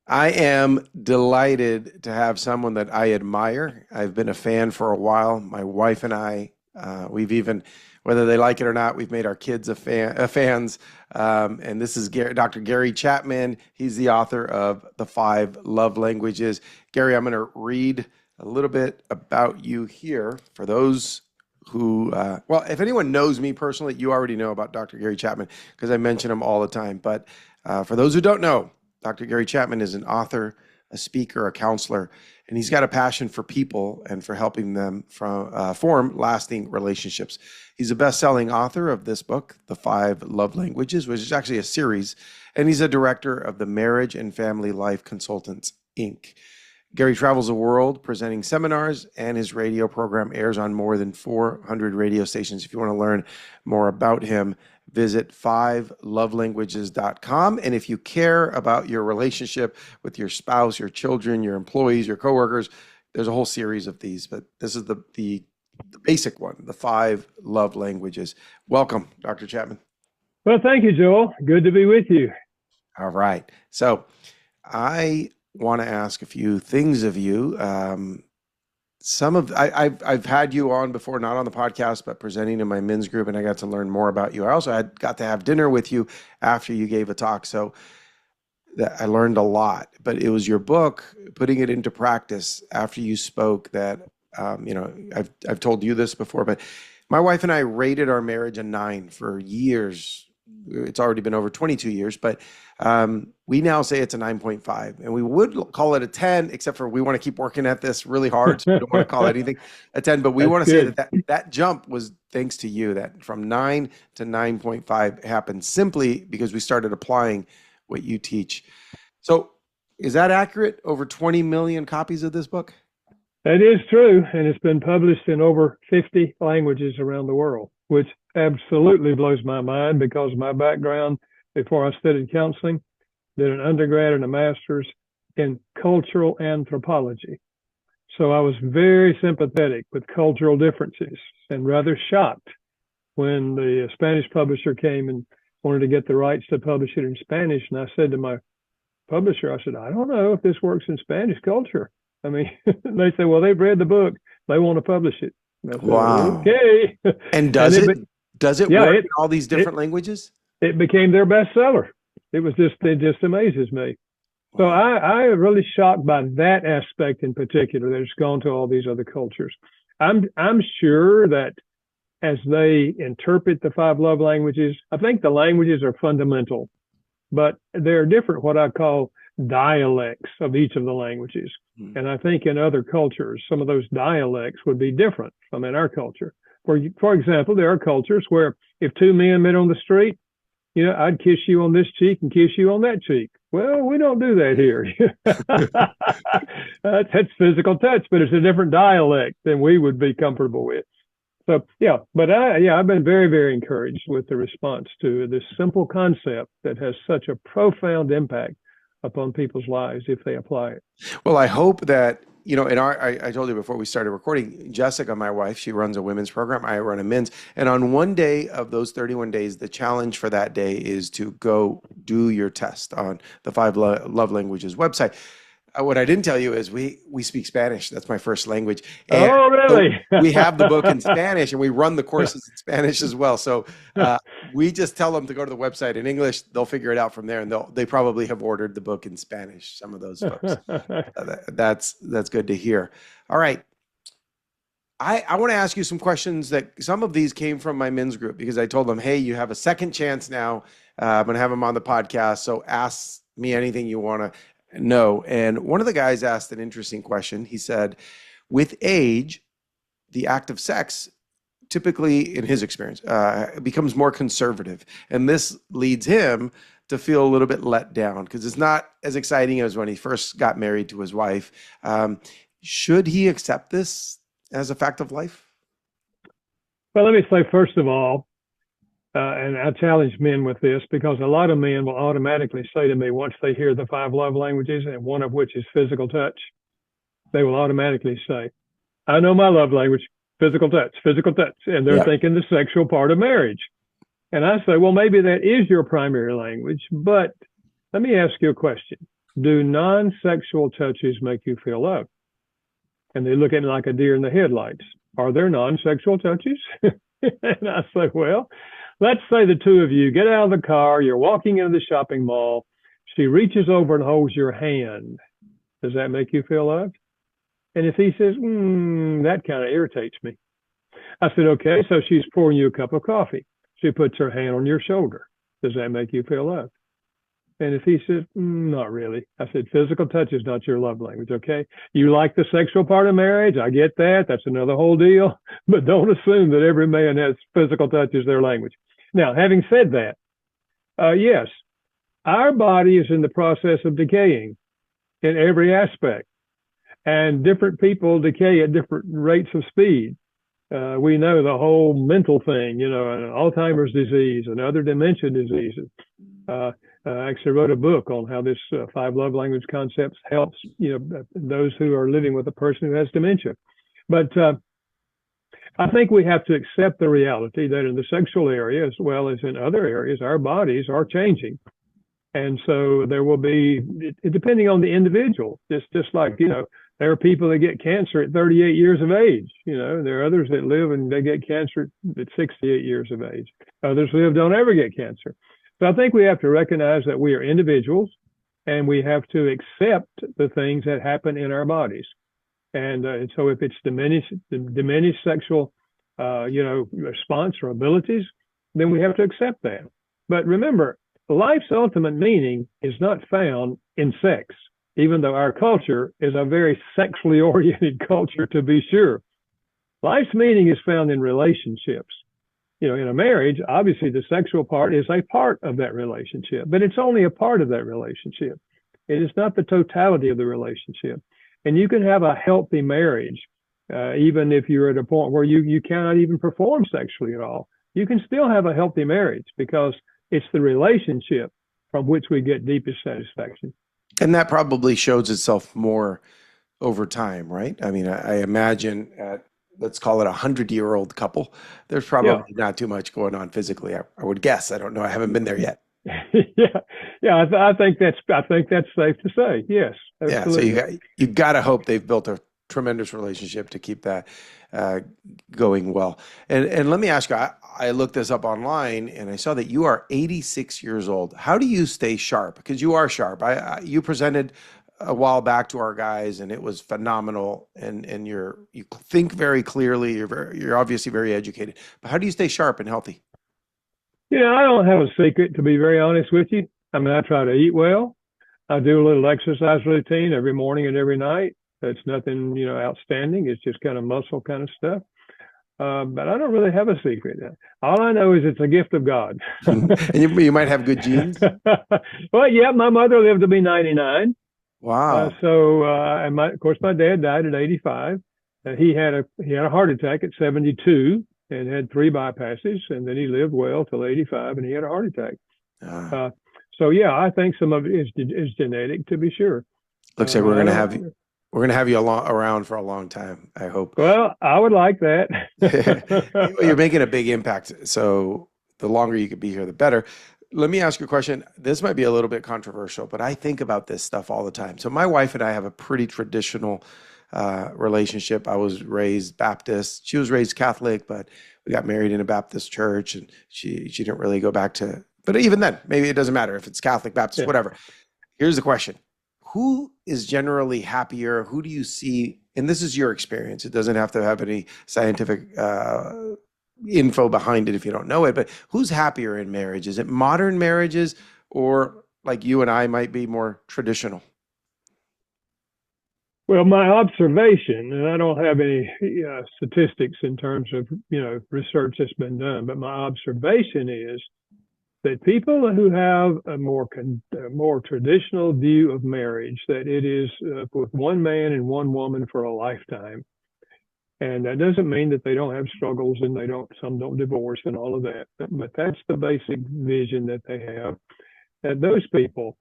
I am delighted to have someone that I admire. I've been a fan for a while. My wife and I, we've even, whether they like it or not, we've made our kids fans. And this is Dr. Gary Chapman. He's the author of The Five Love Languages. Gary, I'm going to read a little bit about you here for those who, well, if anyone knows me personally, you already know about Dr. Gary Chapman because I mention him all the time. But for those who don't know, Dr. Gary Chapman is an author, a speaker, a counselor, and he's got a passion for people and for helping them form lasting relationships. He's a best-selling author of this book, The Five Love Languages, which is actually a series, and he's a director of the Marriage and Family Life Consultants, Inc. Gary travels the world presenting seminars, and his radio program airs on more than 400 radio stations. If you want to learn more about him, visit fivelovelanguages.com. And if you care about your relationship with your spouse, your children, your employees, your coworkers, there's a whole series of these, but this is the basic one, the five love languages. Welcome, Dr. Chapman. Well, thank you, Joel. Good to be with you. All right. So I want to ask a few things of you. I've had you on before, not on the podcast, but presenting in my men's group, and I got to learn more about you. I also got to have dinner with you after you gave a talk, so I learned a lot. But it was your book, putting it into practice after you spoke, that I've told you this before, but my wife and I rated our marriage a 9 for years. It's already been over 22 years, but we now say it's a 9.5, and we would call it a 10, except for we want to keep working at this really hard. So we don't want to call anything a 10, but we want to say that jump was thanks to you, that from 9 to 9.5 happened simply because we started applying what you teach. So is that accurate? Over 20 million copies of this book? That is true, and it's been published in over 50 languages around the world, which absolutely blows my mind because my background before I studied counseling, did an undergrad and a master's in cultural anthropology. So I was very sympathetic with cultural differences and rather shocked when the Spanish publisher came and wanted to get the rights to publish it in Spanish. And I said to my publisher, I said, I don't know if this works in Spanish culture. I mean, they said, well, they've read the book. They want to publish it. I said, wow. Okay. And does it work in all these different languages? It became their bestseller. It just amazes me. So I am really shocked by that aspect in particular, that it's gone to all these other cultures. I'm sure that as they interpret the five love languages, I think the languages are fundamental, but there are different, what I call dialects of each of the languages. And I think in other cultures, some of those dialects would be different from in our culture. For example, there are cultures where if two men met on the street, I'd kiss you on this cheek and kiss you on that cheek. Well, we don't do that here. That's physical touch, but it's a different dialect than we would be comfortable with. So, I've been very, very encouraged with the response to this simple concept that has such a profound impact upon people's lives if they apply it. Well, I hope that, I told you before we started recording, Jessica, my wife, she runs a women's program. I run a men's. And on one day of those 31 days, the challenge for that day is to go do your test on the Five Love Languages website. What I didn't tell you is we speak Spanish. That's my first language. And oh, really? So we have the book in Spanish, and we run the courses in Spanish as well. So we just tell them to go to the website in English. They'll figure it out from there, and they probably have ordered the book in Spanish, some of those folks. That's good to hear. All right. I want to ask you some questions that some of these came from my men's group because I told them, hey, you have a second chance now. I'm going to have them on the podcast. So ask me anything you want to know. And one of the guys asked an interesting question. He said, with age, the act of sex typically, in his experience, becomes more conservative. And this leads him to feel a little bit let down because it's not as exciting as when he first got married to his wife. Should he accept this as a fact of life? Well, let me say, first of all, and I challenge men with this because a lot of men will automatically say to me once they hear the five love languages, and one of which is physical touch, they will automatically say, I know my love language, physical touch. And they're thinking the sexual part of marriage. And I say, well, maybe that is your primary language, but let me ask you a question. do non-sexual touches make you feel loved? And they look at me like a deer in the headlights. Are there non-sexual touches? And I say, well, let's say the two of you get out of the car, you're walking into the shopping mall. She reaches over and holds your hand. Does that make you feel loved? And if he says, that kind of irritates me. I said, okay, so she's pouring you a cup of coffee. She puts her hand on your shoulder. Does that make you feel loved? And if he says, not really. I said, physical touch is not your love language, okay? You like the sexual part of marriage. I get that. That's another whole deal. But don't assume that every man has physical touch as their language. Now, having said that, yes, our body is in the process of decaying in every aspect. And different people decay at different rates of speed. We know the whole mental thing, and Alzheimer's disease and other dementia diseases. I actually wrote a book on how this 5 love language concepts helps, those who are living with a person who has dementia. But I think we have to accept the reality that in the sexual area, as well as in other areas, our bodies are changing. And so there will be, depending on the individual, just like, there are people that get cancer at 38 years of age. There are others that live and they get cancer at 68 years of age. Others live, don't ever get cancer. So I think we have to recognize that we are individuals and we have to accept the things that happen in our bodies. And so if it's diminished sexual, response or abilities, then we have to accept that. But remember, life's ultimate meaning is not found in sex, even though our culture is a very sexually oriented culture, to be sure. Life's meaning is found in relationships. In a marriage, obviously the sexual part is a part of that relationship, but it's only a part of that relationship. It is not the totality of the relationship. And you can have a healthy marriage, even if you're at a point where you cannot even perform sexually at all. You can still have a healthy marriage because it's the relationship from which we get deepest satisfaction. And that probably shows itself more over time, right? I mean, I imagine at, let's call it 100-year-old couple, there's probably not too much going on physically. I would guess. I don't know. I haven't been there yet. I think that's safe to say. Yes, absolutely. Yeah. So you got to hope they've built a tremendous relationship to keep that going well. And let me ask you, I looked this up online and I saw that you are 86 years old. How do you stay sharp? Because you are sharp. You presented a while back to our guys and it was phenomenal. And you think very clearly. You're obviously very educated. But how do you stay sharp and healthy? I don't have a secret, to be very honest with you. I mean, I try to eat well. I do a little exercise routine every morning and every night. That's nothing, outstanding. It's just kind of muscle kind of stuff. But I don't really have a secret. All I know is it's a gift of God. And you might have good genes. Well, yeah, my mother lived to be 99. Wow. And of course, my dad died at 85. He had a heart attack at 72 and had 3 bypasses, and then he lived well till 85, and he had a heart attack. So yeah, I think some of it is genetic, to be sure. Looks like we're going to have you around for a long time, I hope. Well, I would like that. You're making a big impact, so the longer you could be here, the better. Let me ask you a question. This might be a little bit controversial, but I think about this stuff all the time. So my wife and I have a pretty traditional relationship. I was raised Baptist. She was raised Catholic, but we got married in a Baptist church, and she didn't really go back to. But even then, maybe it doesn't matter if it's Catholic, Baptist, whatever. Here's the question. Who is generally happier? Who do you see? And this is your experience. It doesn't have to have any scientific info behind it if you don't know it. But who's happier in marriage? Is it modern marriages, or like you and I might be more traditional? Well, my observation, and I don't have any statistics in terms of research that's been done, but my observation is that people who have a more traditional view of marriage, that it is with one man and one woman for a lifetime, and that doesn't mean that they don't have struggles and some don't divorce and all of that, but that's the basic vision that they have. And those people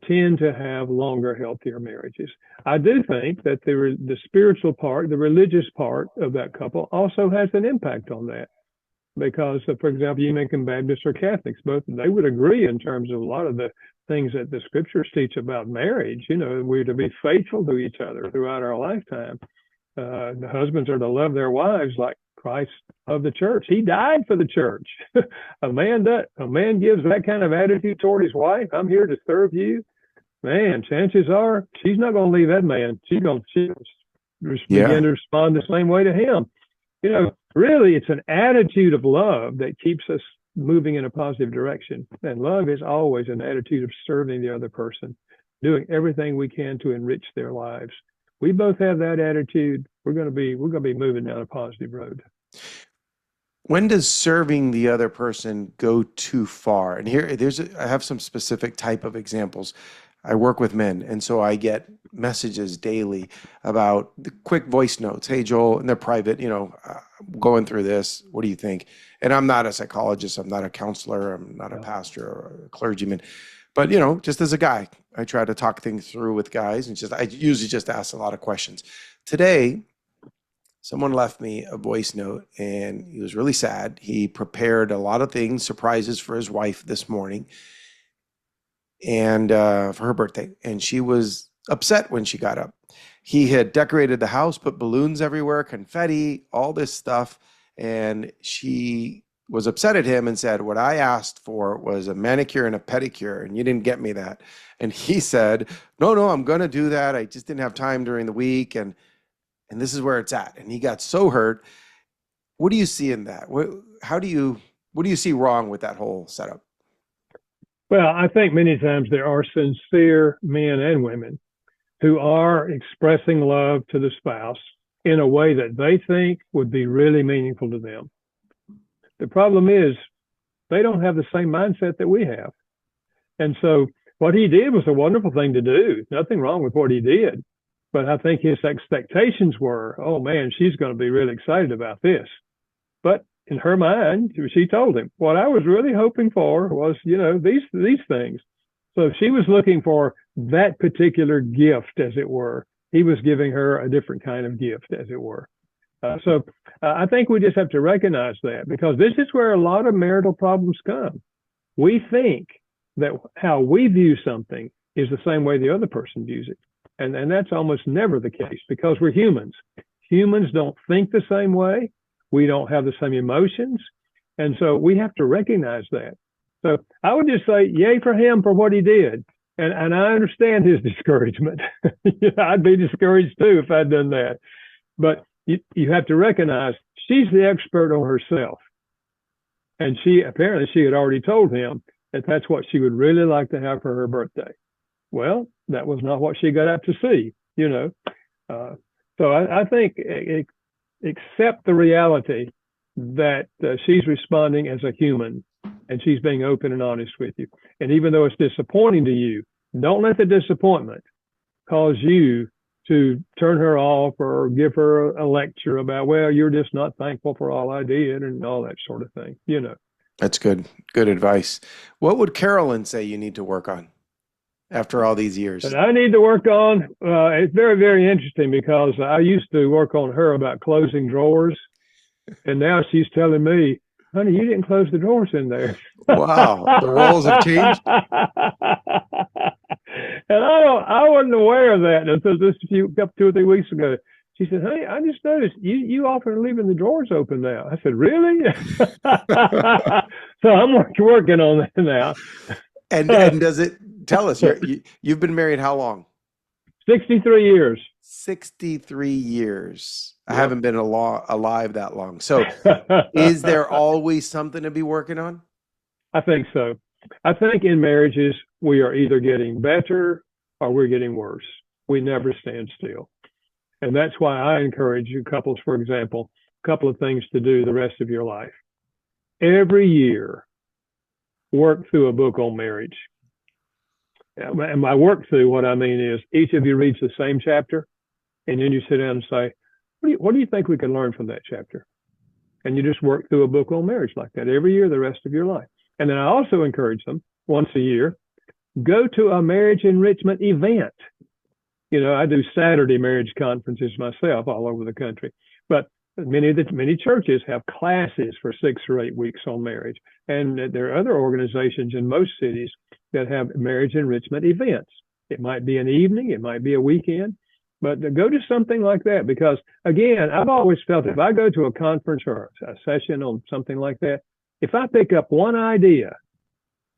tend to have longer, healthier marriages. I do think that the spiritual part, the religious part of that couple also has an impact on that. Because, for example, you mentioned Baptists or Catholics, both they would agree in terms of a lot of the things that the scriptures teach about marriage. We're to be faithful to each other throughout our lifetime. The husbands are to love their wives like Christ of the church. He died for the church. A man gives that kind of attitude toward his wife. I'm here to serve you. Man, chances are she's not going to leave that man. She's going to begin to respond the same way to him. Really, it's an attitude of love that keeps us moving in a positive direction. And love is always an attitude of serving the other person, doing everything we can to enrich their lives. We both have that attitude. We're going to be moving down a positive road. When does serving the other person go too far? And here, I have some specific type of examples. I work with men, and so I get messages daily about the quick voice notes. Hey, Joel, and they're private, going through this. What do you think? And I'm not a psychologist. I'm not a counselor. I'm not a pastor or a clergyman. But, just as a guy, I try to talk things through with guys, and I usually just ask a lot of questions. Today, someone left me a voice note, and he was really sad. He prepared a lot of things, surprises for his wife this morning, and for her birthday, and she was upset when she got up. He had decorated the house, put balloons everywhere, confetti, all this stuff, and she was upset at him and said, what I asked for was a manicure and a pedicure, and you didn't get me that. And he said, no, I'm going to do that. I just didn't have time during the week, and this is where it's at. And he got so hurt. What do you see in that? What do you see wrong with that whole setup? Well, I think many times there are sincere men and women who are expressing love to the spouse in a way that they think would be really meaningful to them. The problem is they don't have the same mindset that we have. And so what he did was a wonderful thing to do. Nothing wrong with what he did. But I think his expectations were, oh man, she's going to be really excited about this. But in her mind, she told him, what I was really hoping for was, these things. So she was looking for that particular gift, as it were. He was giving her a different kind of gift, as it were. So I think we just have to recognize that, because this is where a lot of marital problems come. We think that how we view something is the same way the other person views it. And that's almost never the case, because we're humans. Humans don't think the same way. We don't have the same emotions. And so we have to recognize that. So I would just say, yay for him for what he did. And I understand his discouragement. I'd be discouraged too if I'd done that. But you have to recognize she's the expert on herself. And she had already told him that that's what she would really like to have for her birthday. Well, that was not what she got out to see, So I think accept the reality that she's responding as a human, and she's being open and honest with you. And even though it's disappointing to you, don't let the disappointment cause you to turn her off or give her a lecture about, well, you're just not thankful for all I did and all that sort of thing, That's good advice. What would Carolyn say you need to work on after all these years? That I need to work on, it's very, very interesting, because I used to work on her about closing drawers, and now she's telling me, honey, you didn't close the drawers in there. Wow, the roles have changed. And I wasn't aware of that until just 2 or 3 weeks ago. She said, honey, I just noticed you often are leaving the drawers open now. I said, really? So I'm working on that now. And does it tell us, you've been married how long? 63 years. 63 years. Yep. I haven't been alive that long. So is there always something to be working on? I think so. I think in marriages, we are either getting better or we're getting worse. We never stand still. And that's why I encourage you couples, for example, a couple of things to do the rest of your life. Every year, work through a book on marriage. And by work through, what I mean is each of you reads the same chapter, and then you sit down and say, what do you think we can learn from that chapter? And you just work through a book on marriage like that every year, the rest of your life. And then I also encourage them once a year, go to a marriage enrichment event. I do Saturday marriage conferences myself all over the country, but many churches have classes for 6 or 8 weeks on marriage. And there are other organizations in most cities that have marriage enrichment events. It might be an evening, it might be a weekend, but go to something like that because, again, I've always felt if I go to a conference or a session on something like that, if I pick up one idea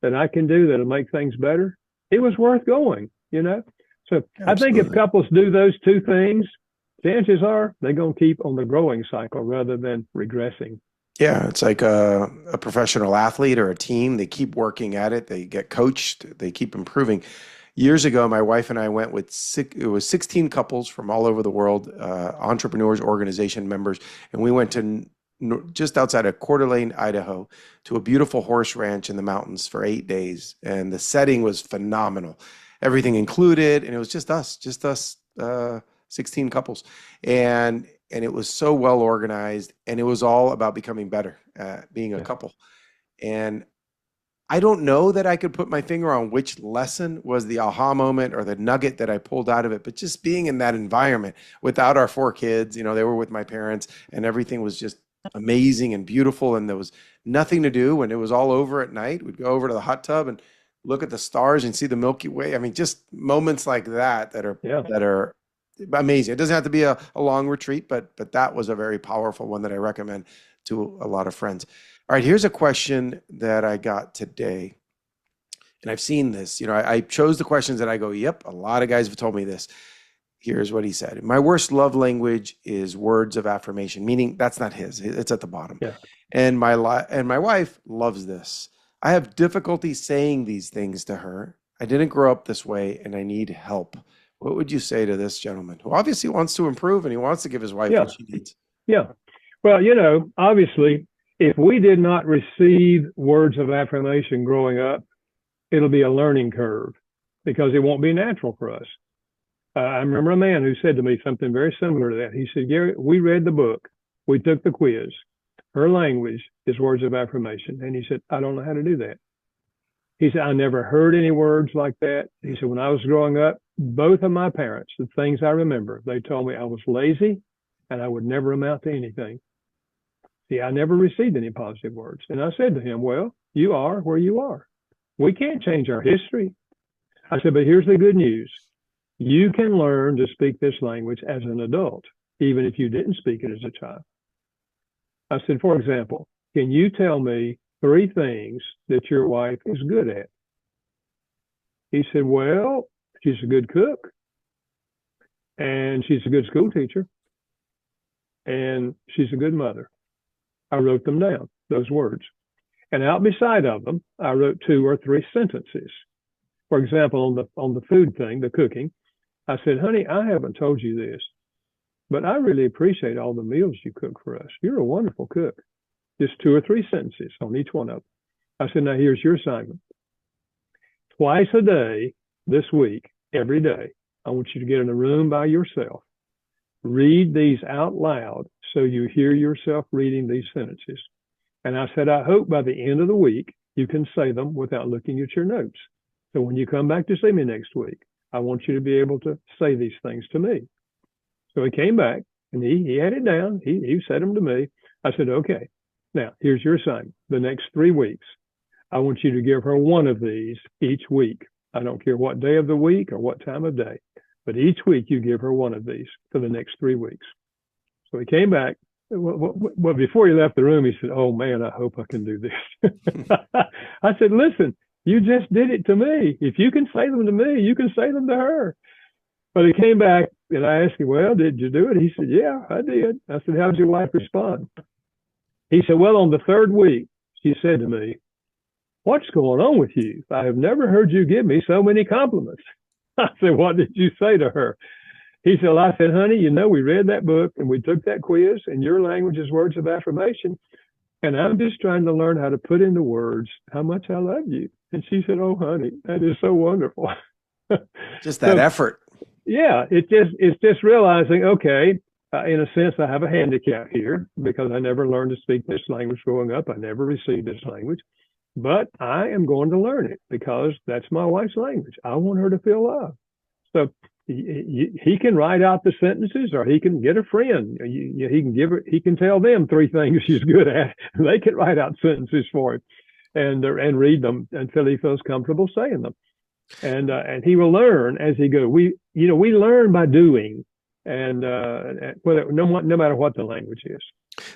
that I can do that'll make things better, it was worth going, you know? So Absolutely. I think if couples do those two things, chances are they're going to keep on the growing cycle rather than regressing. Yeah, it's like a professional athlete or a team. They keep working at it. They get coached. They keep improving. Years ago, my wife and I went with it was 16 couples from all over the world, entrepreneurs, organization members, and we went to just outside of Coeur d'Alene, Idaho, to a beautiful horse ranch in the mountains for 8 days, and the setting was phenomenal. Everything included, and it was just us, 16 couples, and it was so well organized, and it was all about becoming better, being a couple. And I don't know that I could put my finger on which lesson was the aha moment or the nugget that I pulled out of it, but just being in that environment without our 4 kids, they were with my parents, and everything was just amazing and beautiful, and there was nothing to do. When it was all over at night, we'd go over to the hot tub and look at the stars and see the Milky Way. I mean, just moments like that are amazing. It doesn't have to be a long retreat, but that was a very powerful one that I recommend to a lot of friends. All right, here's a question that I got today, and I've seen this. I chose the questions that I go, yep, a lot of guys have told me this. Here's what he said. My worst love language is words of affirmation, meaning that's not his. It's at the bottom. Yeah. And my wife loves this. I have difficulty saying these things to her. I didn't grow up this way, and I need help. What would you say to this gentleman who obviously wants to improve and he wants to give his wife what she needs? Yeah. Well, obviously, if we did not receive words of affirmation growing up, it'll be a learning curve because it won't be natural for us. I remember a man who said to me something very similar to that. He said, Gary, we read the book. We took the quiz. Her language is words of affirmation. And he said, I don't know how to do that. He said, I never heard any words like that. He said, when I was growing up, both of my parents, the things I remember, they told me I was lazy and I would never amount to anything. See, I never received any positive words. And I said to him, well, you are where you are. We can't change our history. I said, but here's the good news. You can learn to speak this language as an adult, even if you didn't speak it as a child. I said, for example, can you tell me 3 things that your wife is good at? He said, well, she's a good cook, and she's a good school teacher, and she's a good mother. I wrote them down, those words. And out beside of them, I wrote 2 or 3 sentences. For example, on the food thing, the cooking, I said, honey, I haven't told you this, but I really appreciate all the meals you cook for us. You're a wonderful cook. Just 2 or 3 sentences on each one of them. I said, now here's your assignment. Twice a day this week, every day, I want you to get in a room by yourself. Read these out loud so you hear yourself reading these sentences. And I said, I hope by the end of the week, you can say them without looking at your notes. So when you come back to see me next week, I want you to be able to say these things to me. So he came back and he had it down. He said them to me. I said, okay, now here's your assignment. The next 3 weeks, I want you to give her one of these each week. I don't care what day of the week or what time of day, but each week you give her one of these for the next 3 weeks. So he came back. Well, before he left the room, he said, oh man, I hope I can do this. I said, listen, you just did it to me. If you can say them to me, you can say them to her. But he came back and I asked him, well, did you do it? He said, yeah, I did. I said, how did your wife respond? He said, well, on the 3rd week, she said to me, what's going on with you? I have never heard you give me so many compliments. I said, what did you say to her? He said, well, I said, honey, we read that book and we took that quiz and your language is words of affirmation. And I'm just trying to learn how to put into words how much I love you. And she said, oh, honey, that is so wonderful. Just that effort. Yeah, it's just realizing, okay, in a sense, I have a handicap here because I never learned to speak this language growing up. I never received this language, but I am going to learn it because that's my wife's language. I want her to feel love. So he can write out the sentences, or he can get a friend. He can tell them 3 things she's good at. They can write out sentences for him. and read them until he feels comfortable saying them. And he will learn as he goes. We learn by doing, and whether no matter what the language is.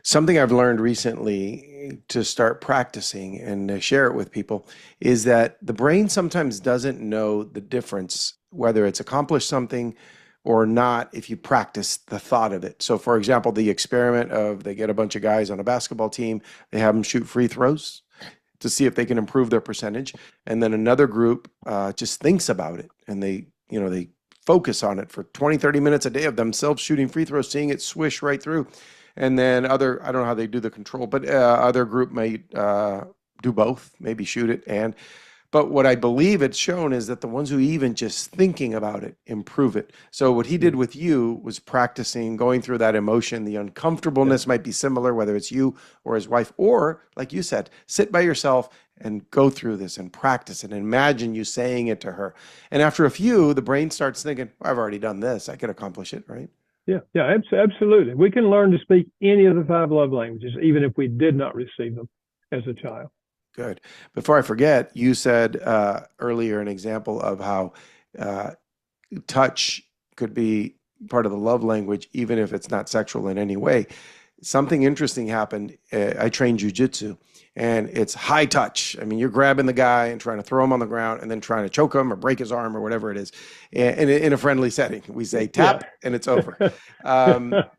Something I've learned recently to start practicing and share it with people is that the brain sometimes doesn't know the difference, whether it's accomplished something or not, if you practice the thought of it. So, for example, the experiment of they get a bunch of guys on a basketball team, they have them shoot free throws to see if they can improve their percentage. And then another group just thinks about it and they focus on it for 20, 30 minutes a day of themselves shooting free throws, seeing it swish right through. And then I don't know how they do the control, but other group may do both, maybe shoot it. But what I believe it's shown is that the ones who even just thinking about it improve it. So what he did with you was practicing going through that emotion. The uncomfortableness might be similar, whether it's you or his wife, or like you said, sit by yourself and go through this and practice it and imagine you saying it to her. And after a few, the brain starts thinking, I've already done this. I could accomplish it, right? Yeah, absolutely. We can learn to speak any of the 5 love languages, even if we did not receive them as a child. Good. Before I forget, you said earlier an example of how touch could be part of the love language, even if it's not sexual in any way. Something interesting happened. I trained jujitsu, and it's high touch. I mean, you're grabbing the guy and trying to throw him on the ground and then trying to choke him or break his arm or whatever it is in a friendly setting. We say tap and it's over.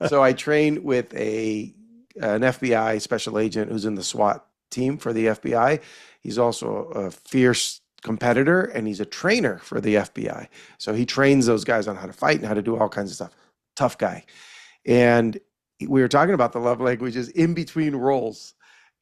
So I trained with an FBI special agent who's in the SWAT team for the FBI. He's also a fierce competitor and he's a trainer for the FBI. So he trains those guys on how to fight and how to do all kinds of stuff. Tough guy. And we were talking about the love languages in between roles.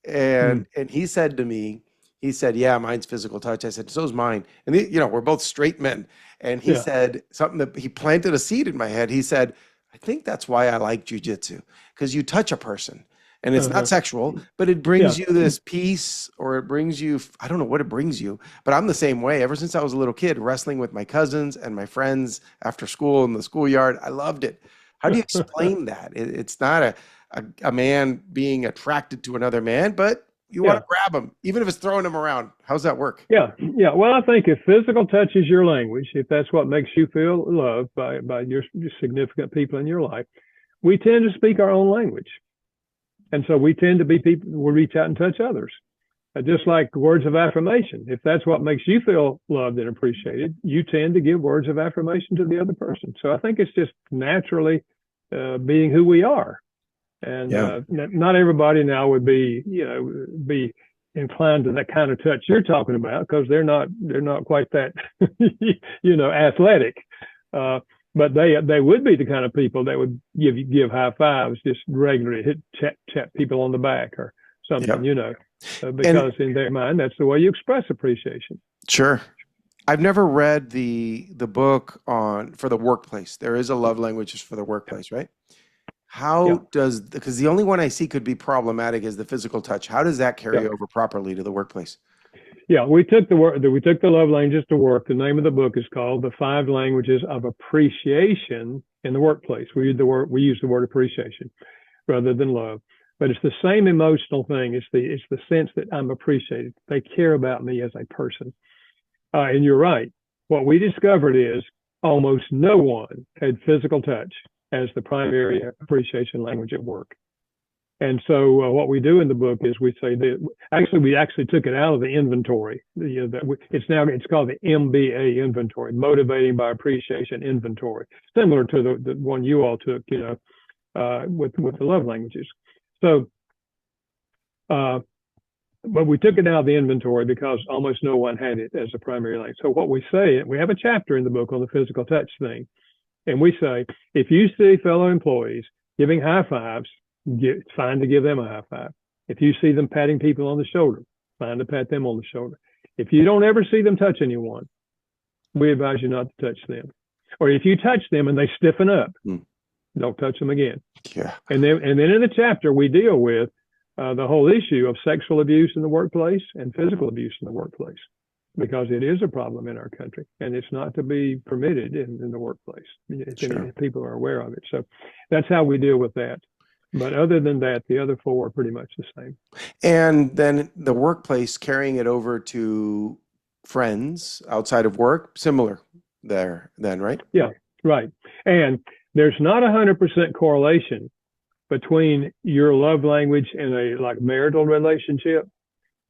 And he said to me, he said, yeah, mine's physical touch. I said, so's mine. And we're both straight men. And he said something that he planted a seed in my head. He said, I think that's why I like jujitsu, because you touch a person. And it's not sexual, but it brings you this peace, or it brings you, I don't know what it brings you, but I'm the same way. Ever since I was a little kid, wrestling with my cousins and my friends after school in the schoolyard, I loved it. How do you explain that? It's not a man being attracted to another man, but you want to grab him, even if it's throwing him around. How's that work? Yeah. Well, I think if physical touch is your language, if that's what makes you feel loved by your significant people in your life, we tend to speak our own language. And so we tend to be people who will reach out and touch others. Just like words of affirmation. If that's what makes you feel loved and appreciated, you tend to give words of affirmation to the other person. So I think it's just naturally being who we are. And not everybody now would be inclined to that kind of touch you're talking about, because they're not quite that, athletic. But they would be the kind of people that would give high fives just regularly, tap people on the back or something, because in their mind, that's the way you express appreciation. Sure. I've never read the book for the workplace. There is a love languages for the workplace, right? Because the only one I see could be problematic is the physical touch. How does that carry over properly to the workplace? Yeah, we took the love languages to work. The name of the book is called The 5 Languages of Appreciation in the Workplace. We use the word appreciation rather than love, but it's the same emotional thing. It's the sense that I'm appreciated. They care about me as a person. And you're right. What we discovered is almost no one had physical touch as the primary appreciation language at work. And so what we do in the book is we say that we actually took it out of the inventory. It's called the MBA inventory, motivating by appreciation inventory, similar to the one you all took, with the love languages. So, but we took it out of the inventory because almost no one had it as a primary language. So what we say, we have a chapter in the book on the physical touch thing, and we say if you see fellow employees giving high fives, it's fine to give them a high five. If you see them patting people on the shoulder, fine to pat them on the shoulder. If you don't ever see them touch anyone, we advise you not to touch them. Or if you touch them and they stiffen up, don't touch them again. Yeah. And then in the chapter, we deal with the whole issue of sexual abuse in the workplace and physical abuse in the workplace, because it is a problem in our country and it's not to be permitted in the workplace. If people are aware of it. So that's how we deal with that. But other than that, the other four are pretty much the same. And then the workplace carrying it over to friends outside of work, similar there then, right? Yeah, right. And there's not 100% correlation between your love language in a like marital relationship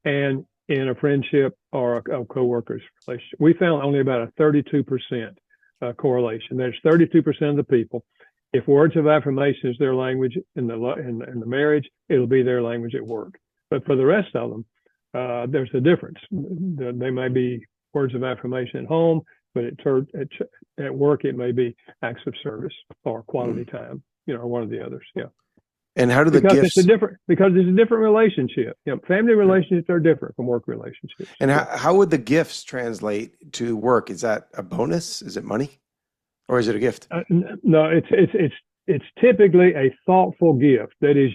and in a friendship or a coworker's relationship. We found only about a 32% correlation. There's 32% of the people. If words of affirmation is their language in the marriage, it'll be their language at work. But for the rest of them, there's a difference. They may be words of affirmation at home, but at work it may be acts of service or quality time. Or one of the others. Yeah. And how do the Because gifts it's a different relationship. Family relationships are different from work relationships. and how would the gifts translate to work? Is that a bonus? Is it money? Or is it a gift? No, it's typically a thoughtful gift. That is,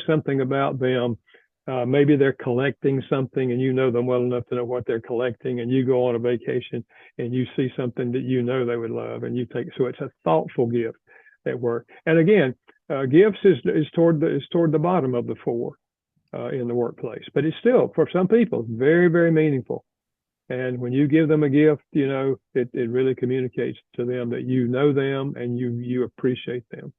something about them. Maybe they're collecting something, and you know them well enough to know what they're collecting. And you go on a vacation, and you see something that they would love, and you take. So it's a thoughtful gift at work. And again, gifts is toward the bottom of the four in the workplace, but it's still for some people very, very meaningful. And when you give them a gift, it really communicates to them that you know them and you appreciate them.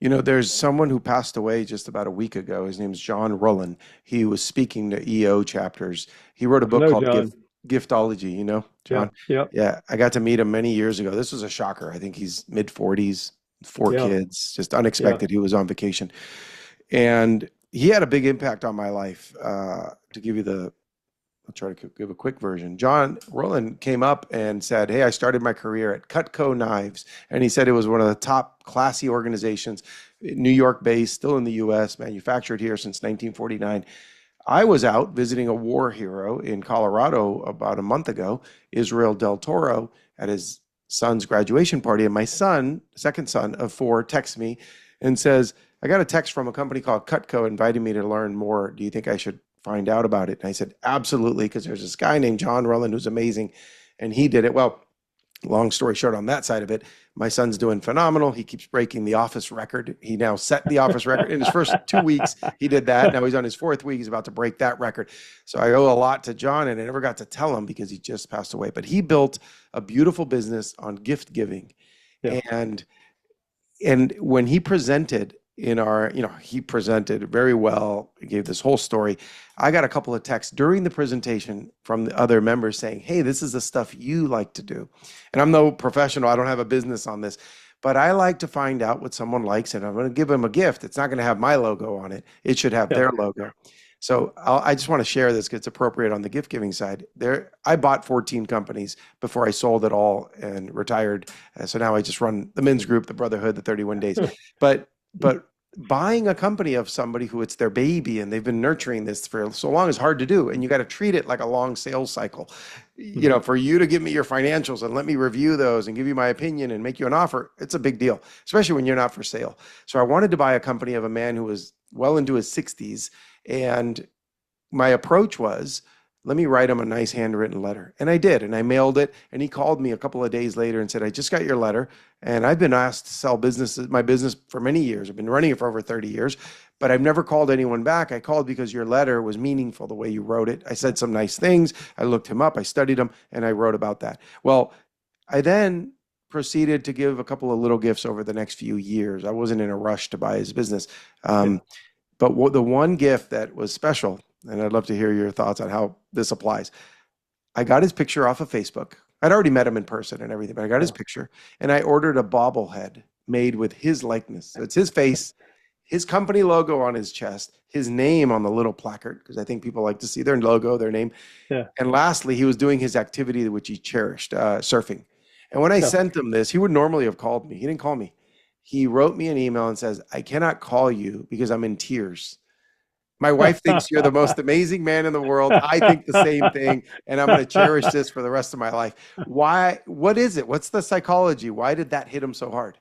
There's someone who passed away just about a week ago. His name's John Rullan. He was speaking to EO chapters. He wrote a book called Giftology, John? Yeah. I got to meet him many years ago. This was a shocker. I think he's mid-40s, 4 kids, just unexpected. He was on vacation. And he had a big impact on my life. I'll try to give a quick version. John Rullan came up and said, hey, I started my career at Cutco Knives. And he said it was one of the top classy organizations, New York based, still in the US, manufactured here since 1949. I was out visiting a war hero in Colorado about a month ago, Israel Del Toro, at his son's graduation party. And my son, second son of 4, texts me and says, I got a text from a company called Cutco inviting me to learn more. Do you think I should find out about it? And I said, absolutely, because there's this guy named John Rullan who's amazing, and he did it. Well, long story short on that side of it, my son's doing phenomenal. He keeps breaking the office record. He now set the office record in his first 2 weeks. He did that. Now he's on his 4th week. He's about to break that record. So I owe a lot to John, and I never got to tell him because he just passed away. But he built a beautiful business on gift giving. Yeah. And when he presented he presented very well. He gave this whole story. I got a couple of texts during the presentation from the other members saying, hey, this is the stuff you like to do. And I'm no professional. I don't have a business on this, but I like to find out what someone likes, and I'm going to give them a gift. It's not going to have my logo on it. It should have their logo. So I just want to share this because it's appropriate on the gift giving side. I bought 14 companies before I sold it all and retired. So now I just run the men's group, the Brotherhood, the 31 days. But buying a company of somebody who it's their baby and they've been nurturing this for so long is hard to do. And you got to treat it like a long sales cycle. For you to give me your financials and let me review those and give you my opinion and make you an offer, it's a big deal, especially when you're not for sale. So I wanted to buy a company of a man who was well into his 60s. And my approach was, let me write him a nice handwritten letter. And I did, and I mailed it. And he called me a couple of days later and said, I just got your letter. And I've been asked to sell my business for many years. I've been running it for over 30 years, but I've never called anyone back. I called because your letter was meaningful the way you wrote it. I said some nice things. I looked him up, I studied him, and I wrote about that. Well, I then proceeded to give a couple of little gifts over the next few years. I wasn't in a rush to buy his business. But the one gift that was special, and I'd love to hear your thoughts on how this applies. I got his picture off of Facebook. I'd already met him in person and everything, but I got his picture, and I ordered a bobblehead made with his likeness. So it's his face, his company logo on his chest, his name on the little placard, because I think people like to see their logo, their name. Yeah. And lastly, he was doing his activity which he cherished, surfing. And when I sent him this, he would normally have called me. He didn't call me. He wrote me an email and says, I cannot call you because I'm in tears. My wife thinks you're the most amazing man in the world. I think the same thing, and I'm going to cherish this for the rest of my life. Why? What is it? What's the psychology? Why did that hit him so hard?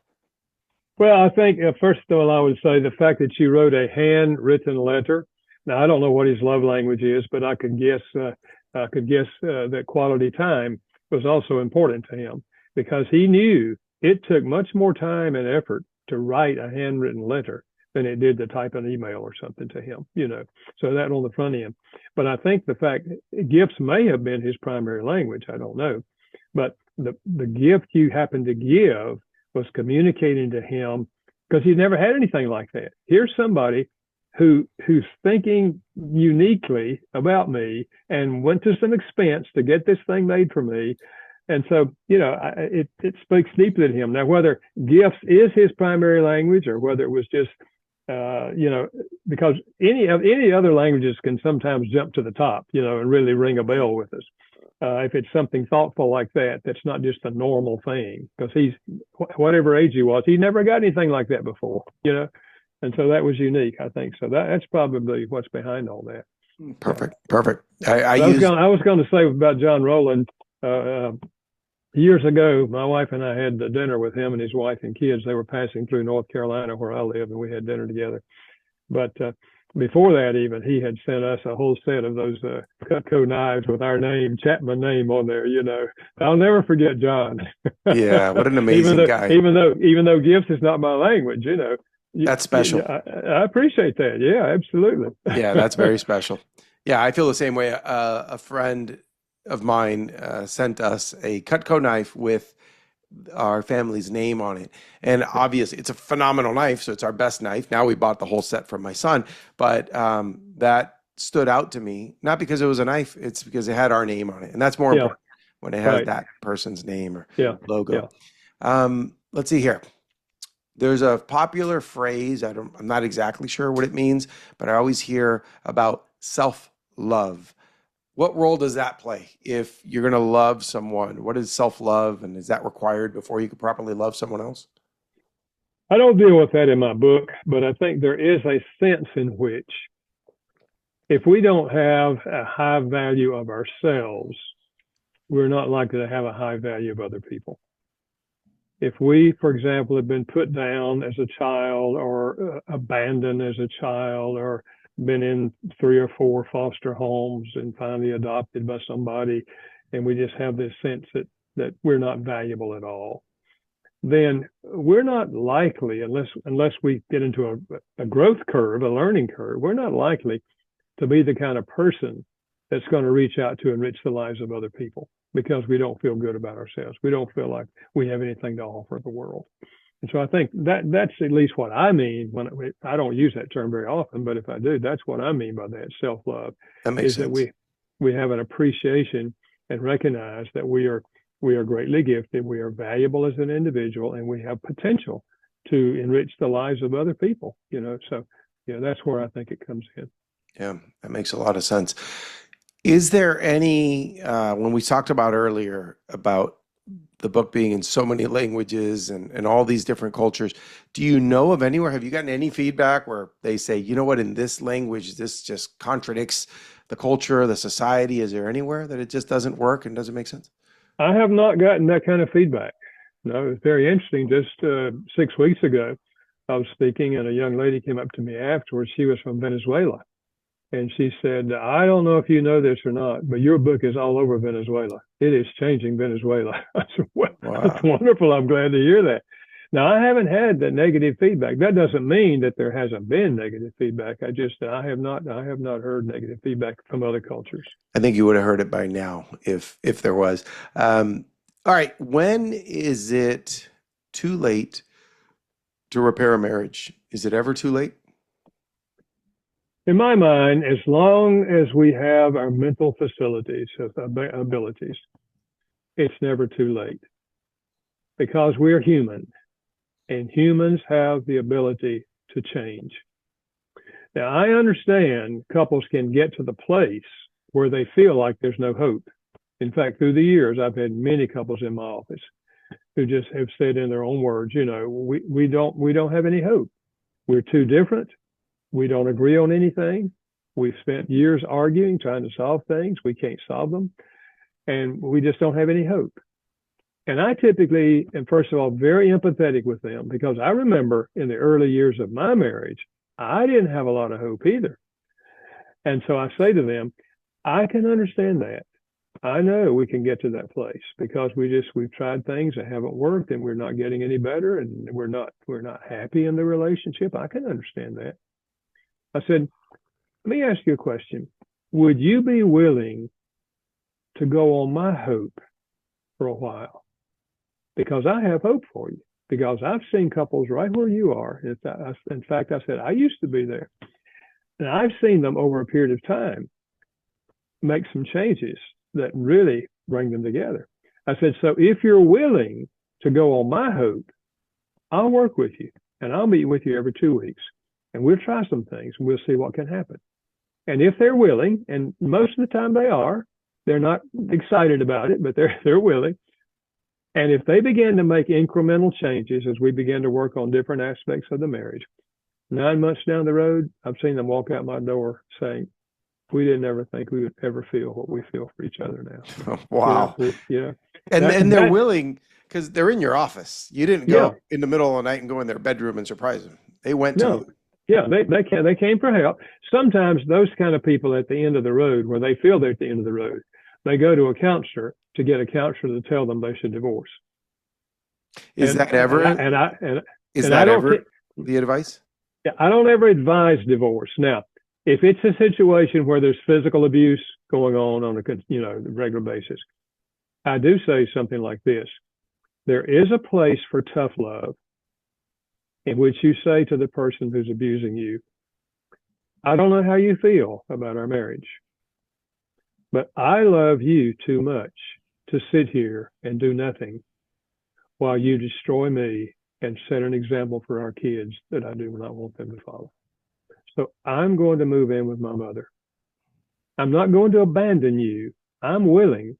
Well, I think, first of all, I would say the fact that you wrote a handwritten letter. Now, I don't know what his love language is, but I could guess that quality time was also important to him, because he knew it took much more time and effort to write a handwritten letter than it did to type an email or something to him, So that on the front end. But I think the fact gifts may have been his primary language. I don't know. But the gift you happened to give was communicating to him, because he never had anything like that. Here's somebody who's thinking uniquely about me and went to some expense to get this thing made for me. And so, it speaks deeply to him. Now, whether gifts is his primary language or whether it was just, because any other languages can sometimes jump to the top, and really ring a bell with us. If it's something thoughtful like that, that's not just a normal thing, because he's, whatever age he was, he never got anything like that before, and so that was unique, I think. So that's probably what's behind all that. Perfect. I was going to say about John Rowland, years ago, my wife and I had dinner with him and his wife and kids. They were passing through North Carolina where I live, and we had dinner together. But before that, even, he had sent us a whole set of those Cutco knives with our name, Chapman name on there. I'll never forget John. Yeah, what an amazing guy. Even though gifts is not my language, That's special. I appreciate that. Yeah, absolutely. Yeah, that's very special. Yeah, I feel the same way. A friend of mine sent us a Cutco knife with our family's name on it. And obviously it's a phenomenal knife. So it's our best knife. Now we bought the whole set for my son, but that stood out to me, not because it was a knife, it's because it had our name on it. And that's more important when it has that person's name or logo. Yeah. Let's see here. There's a popular phrase. I'm not exactly sure what it means, but I always hear about self-love. What role does that play if you're going to love someone? What is self-love, and is that required before you can properly love someone else? I don't deal with that in my book, but I think there is a sense in which if we don't have a high value of ourselves, we're not likely to have a high value of other people. If we, for example, have been put down as a child or abandoned as a child or been in 3 or 4 foster homes and finally adopted by somebody, and we just have this sense that we're not valuable at all, then we're not likely, unless we get into a growth curve, a learning curve, we're not likely to be the kind of person that's going to reach out to enrich the lives of other people, because we don't feel good about ourselves. We don't feel like we have anything to offer the world. And so I think that's at least what I mean when I don't use that term very often, but if I do, that's what I mean by that self-love. That makes sense. That we have an appreciation and recognize that we are greatly gifted, we are valuable as an individual, and we have potential to enrich the lives of other people. So that's where I think it comes in. Yeah, that makes a lot of sense. Is there any, when we talked about earlier about the book being in so many languages and all these different cultures, do you know of anywhere, have you gotten any feedback where they say, you know what, in this language, this just contradicts the culture, the society? Is there anywhere that it just doesn't work and doesn't make sense? I have not gotten that kind of feedback. No, it's very interesting. Just 6 weeks ago, I was speaking and a young lady came up to me afterwards. She was from Venezuela. And she said, I don't know if you know this or not, but your book is all over Venezuela. It is changing Venezuela. I said, well, wow. That's wonderful. I'm glad to hear that. Now, I haven't had the negative feedback. That doesn't mean that there hasn't been negative feedback. I have not heard negative feedback from other cultures. I think you would have heard it by now if there was. All right. When is it too late to repair a marriage? Is it ever too late? In my mind, as long as we have our mental facilities, abilities, it's never too late, because we're human and humans have the ability to change. Now, I understand couples can get to the place where they feel like there's no hope. In fact, through the years, I've had many couples in my office who just have said in their own words, we don't have any hope. We're too different. We don't agree on anything. We've spent years arguing, trying to solve things. We can't solve them. And we just don't have any hope. And I typically am, first of all, very empathetic with them, because I remember in the early years of my marriage, I didn't have a lot of hope either. And so I say to them, I can understand that. I know we can get to that place because we've tried things that haven't worked and we're not getting any better and we're not happy in the relationship. I can understand that. I said, let me ask you a question. Would you be willing to go on my hope for a while? Because I have hope for you. Because I've seen couples right where you are. In fact, I said, I used to be there. And I've seen them over a period of time make some changes that really bring them together. I said, so if you're willing to go on my hope, I'll work with you and I'll meet with you every 2 weeks and we'll try some things and we'll see what can happen. And if they're willing, and most of the time they are, they're not excited about it, but they're willing. And if they begin to make incremental changes as we begin to work on different aspects of the marriage, 9 months down the road, I've seen them walk out my door saying, we didn't ever think we would ever feel what we feel for each other now. Wow. Yeah. And they're willing because they're in your office. You didn't go Yeah. in the middle of the night and go in their bedroom and surprise them. They went to you. Yeah, they came for help. Sometimes those kind of people at the end of the road, where they feel they're at the end of the road, they go to a counselor to get a counselor to tell them they should divorce. Is that ever the advice? Yeah, I don't ever advise divorce. Now, if it's a situation where there's physical abuse going on a regular basis, I do say something like this. There is a place for tough love in which you say to the person who's abusing you, I don't know how you feel about our marriage, but I love you too much to sit here and do nothing while you destroy me and set an example for our kids that I do not want them to follow. So I'm going to move in with my mother. I'm not going to abandon you. I'm willing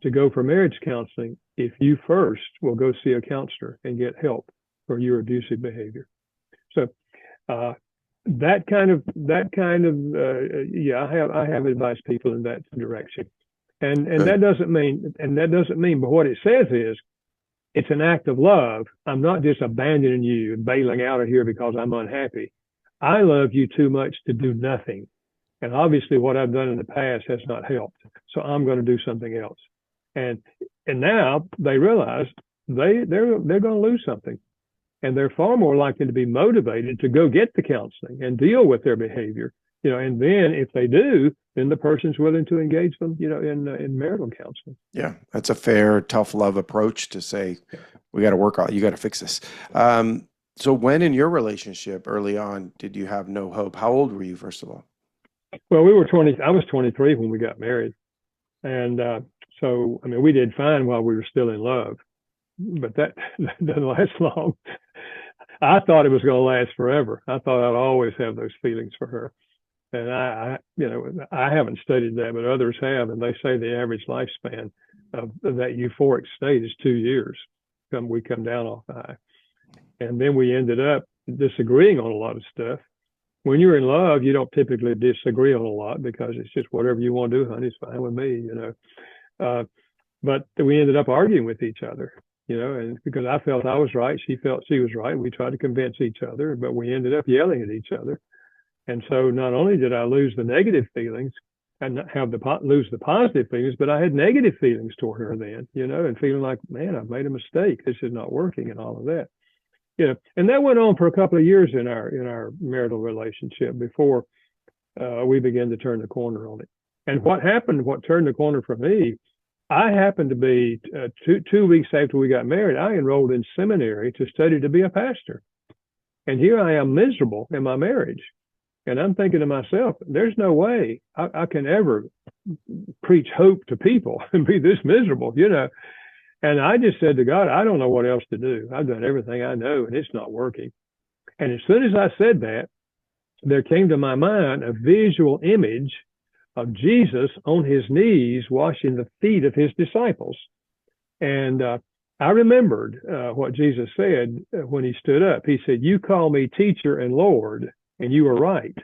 to go for marriage counseling if you first will go see a counselor and get help for your abusive behavior. So that kind of I have advised people in that direction. And that doesn't mean, but what it says is it's an act of love. I'm not just abandoning you and bailing out of here because I'm unhappy. I love you too much to do nothing. And obviously what I've done in the past has not helped. So I'm going to do something else. And now they realize they're going to lose something. And they're far more likely to be motivated to go get the counseling and deal with their behavior. And then if they do, then the person's willing to engage them, in marital counseling. Yeah, that's a fair, tough love approach to say, we got to work on it. You got to fix this. So when in your relationship early on, did you have no hope? How old were you, first of all? Well, I was 23 when we got married. And so, we did fine while we were still in love, but that doesn't last long. I thought it was going to last forever. I thought I'd always have those feelings for her. And I haven't studied that, but others have. And they say the average lifespan of that euphoric state is 2 years. We come down off the high. And then we ended up disagreeing on a lot of stuff. When you're in love, you don't typically disagree on a lot because it's just whatever you want to do, honey, it's fine with me, But we ended up arguing with each other, and because I felt I was right, she felt she was right. We tried to convince each other, but we ended up yelling at each other. And so not only did I lose the negative feelings and lose the positive feelings, but I had negative feelings toward her then, and feeling like, man, I've made a mistake. This is not working and all of that. And that went on for a couple of years in our marital relationship before we began to turn the corner on it. And what turned the corner for me, I happened to be 2 weeks after we got married, I enrolled in seminary to study to be a pastor. And here I am miserable in my marriage. And I'm thinking to myself, there's no way I can ever preach hope to people and be this miserable, And I just said to God, I don't know what else to do. I've done everything I know and it's not working. And as soon as I said that, there came to my mind a visual image of Jesus on his knees washing the feet of his disciples. And I remembered what Jesus said when he stood up. He said, you call me teacher and Lord, and you are right.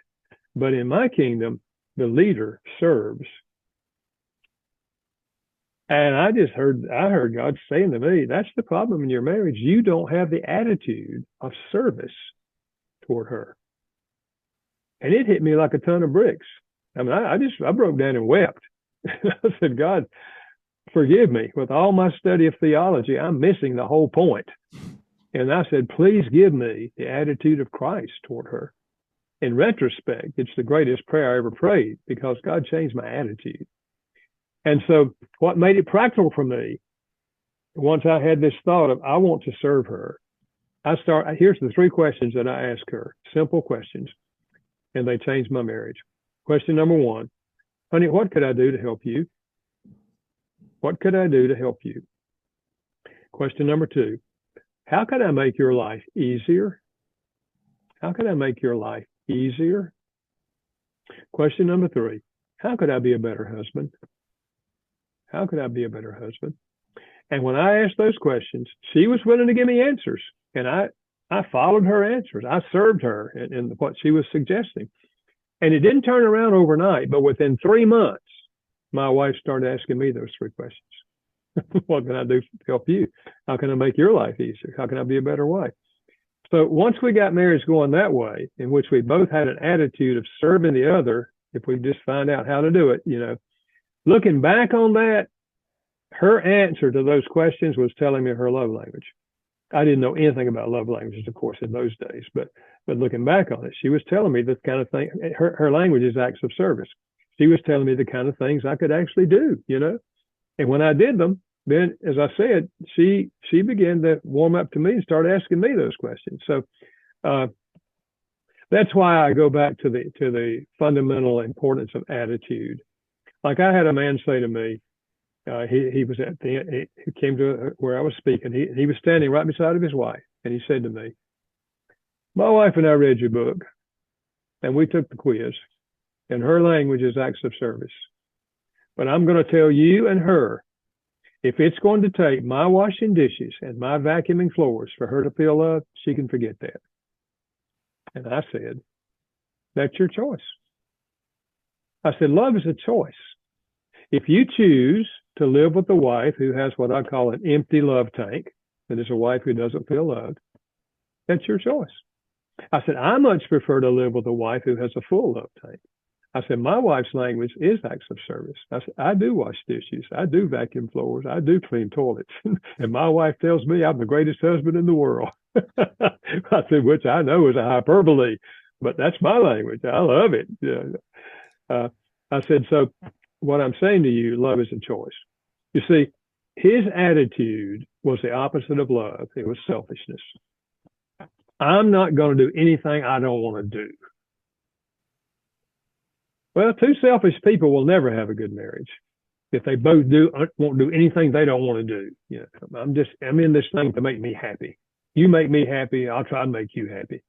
But in my kingdom, the leader serves. And I heard God saying to me, that's the problem in your marriage. You don't have the attitude of service toward her. And it hit me like a ton of bricks. I broke down and wept. I said, God, forgive me. With all my study of theology, I'm missing the whole point. And I said, please give me the attitude of Christ toward her. In retrospect, it's the greatest prayer I ever prayed because God changed my attitude. And so what made it practical for me, once I had this thought of, I want to serve her, here's the 3 questions that I ask her, simple questions, and they changed my marriage. Question number 1, honey, what could I do to help you? What could I do to help you? Question number 2, how can I make your life easier? How can I make your life easier? Question number 3, how could I be a better husband? How could I be a better husband? And when I asked those questions, she was willing to give me answers. And I followed her answers. I served her in what she was suggesting. And it didn't turn around overnight, but within 3 months, my wife started asking me those 3 questions. What can I do to help you? How can I make your life easier? How can I be a better wife? So once we got marriage going that way, in which we both had an attitude of serving the other, if we just find out how to do it, looking back on that, her answer to those questions was telling me her love language. I didn't know anything about love languages, of course, in those days, but looking back on it, she was telling me the kind of thing, her language is acts of service. She was telling me the kind of things I could actually do, and when I did them, then, as I said, she began to warm up to me and start asking me those questions. So that's why I go back to the fundamental importance of attitude. Like I had a man say to me, he was he came to where I was speaking. He was standing right beside of his wife, and he said to me, my wife and I read your book, and we took the quiz, and her language is acts of service. But I'm going to tell you and her, if it's going to take my washing dishes and my vacuuming floors for her to feel love, she can forget that. And I said, that's your choice. I said, love is a choice. If you choose to live with a wife who has what I call an empty love tank, that is a wife who doesn't feel loved, that's your choice. I said, I much prefer to live with a wife who has a full love tank. I said, my wife's language is acts of service. I said, I do wash dishes. I do vacuum floors. I do clean toilets. And my wife tells me I'm the greatest husband in the world. I said, which I know is a hyperbole, but that's my language. I love it. I said, so what I'm saying to you, love is a choice. You see, his attitude was the opposite of love. It was selfishness. I'm not going to do anything I don't want to do. Well, 2 selfish people will never have a good marriage if they both won't do anything they don't want to do. I'm in this thing to make me happy. You make me happy, I'll try to make you happy.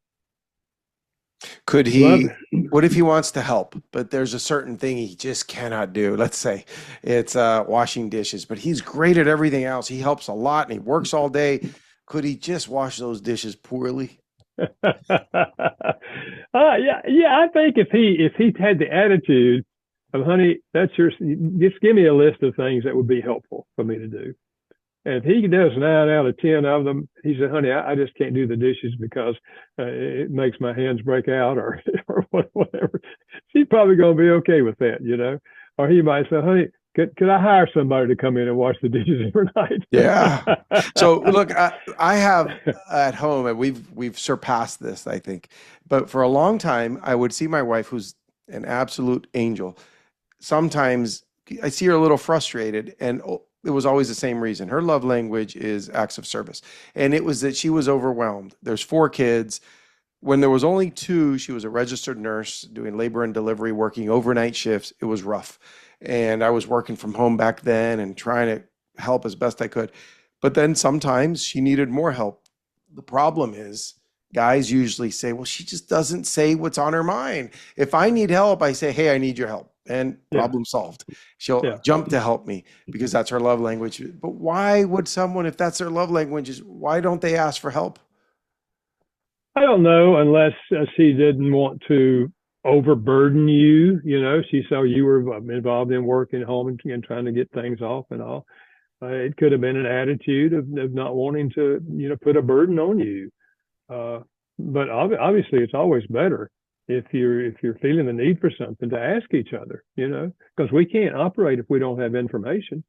Could he, what if he wants to help, but there's a certain thing he just cannot do? Let's say it's washing dishes, but he's great at everything else. He helps a lot and he works all day. Could he just wash those dishes poorly? I think if he had the attitude of, honey, just give me a list of things that would be helpful for me to do. And if he does 9 out of 10 of them, he said, honey, I just can't do the dishes because it makes my hands break out or whatever. She's probably going to be okay with that, Or he might say, honey, could I hire somebody to come in and wash the dishes every night? Yeah. So look, I have at home, and we've surpassed this, I think. But for a long time, I would see my wife, who's an absolute angel. Sometimes I see her a little frustrated, and it was always the same reason. Her love language is acts of service. And it was that she was overwhelmed. There's 4 kids. When there was only 2, she was a registered nurse doing labor and delivery, working overnight shifts. It was rough. And I was working from home back then and trying to help as best I could. But then sometimes she needed more help. The problem is guys usually say, well, she just doesn't say what's on her mind. If I need help, I say, hey, I need your help. And problem solved. She'll jump to help me because that's her love language. But why would someone, if that's their love language, why don't they ask for help? I don't know, unless she didn't want to overburden you. She saw you were involved in working home and trying to get things off and all. It could have been an attitude of not wanting to, put a burden on you. But obviously, it's always better if you're feeling the need for something, to ask each other, because we can't operate if we don't have information.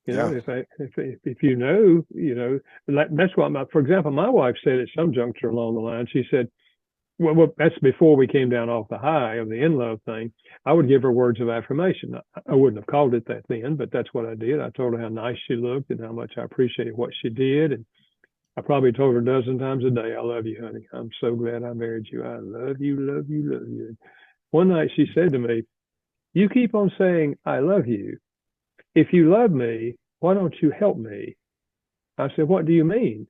Yeah. If that's what for example, my wife said at some juncture along the line. She said, well, that's before we came down off the high of the in love thing. I would give her words of affirmation. I wouldn't have called it that then, but that's what I did. I told her how nice she looked and how much I appreciated what she did. And I probably told her a dozen times a day, I love you, honey. I'm so glad I married you. I love you, love you, love you. And one night she said to me, you keep on saying, I love you. If you love me, why don't you help me? I said, what do you mean?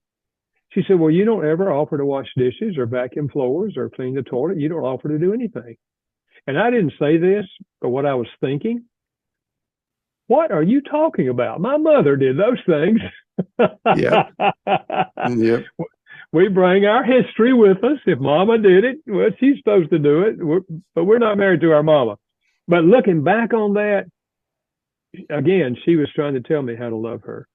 She said, well, you don't ever offer to wash dishes or vacuum floors or clean the toilet. You don't offer to do anything. And I didn't say this, but what I was thinking, what are you talking about? My mother did those things. Yep. Yep. We bring our history with us. If mama did it, well, she's supposed to do it, but we're not married to our mama. But looking back on that, again, she was trying to tell me how to love her.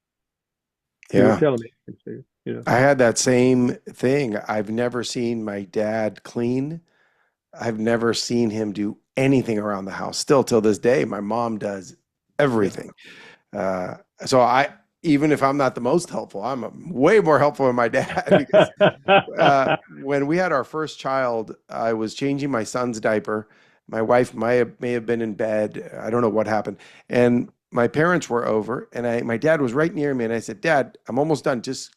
She was telling me, I had that same thing. I've never seen my dad clean. I've never seen him do anything around the house. Still till this day, my mom does everything. So even if I'm not the most helpful, I'm way more helpful than my dad because when we had our first child, I was changing my son's diaper. My wife may have been in bed. I don't know what happened. And my parents were over and my dad was right near me. And I said, Dad, I'm almost done. Just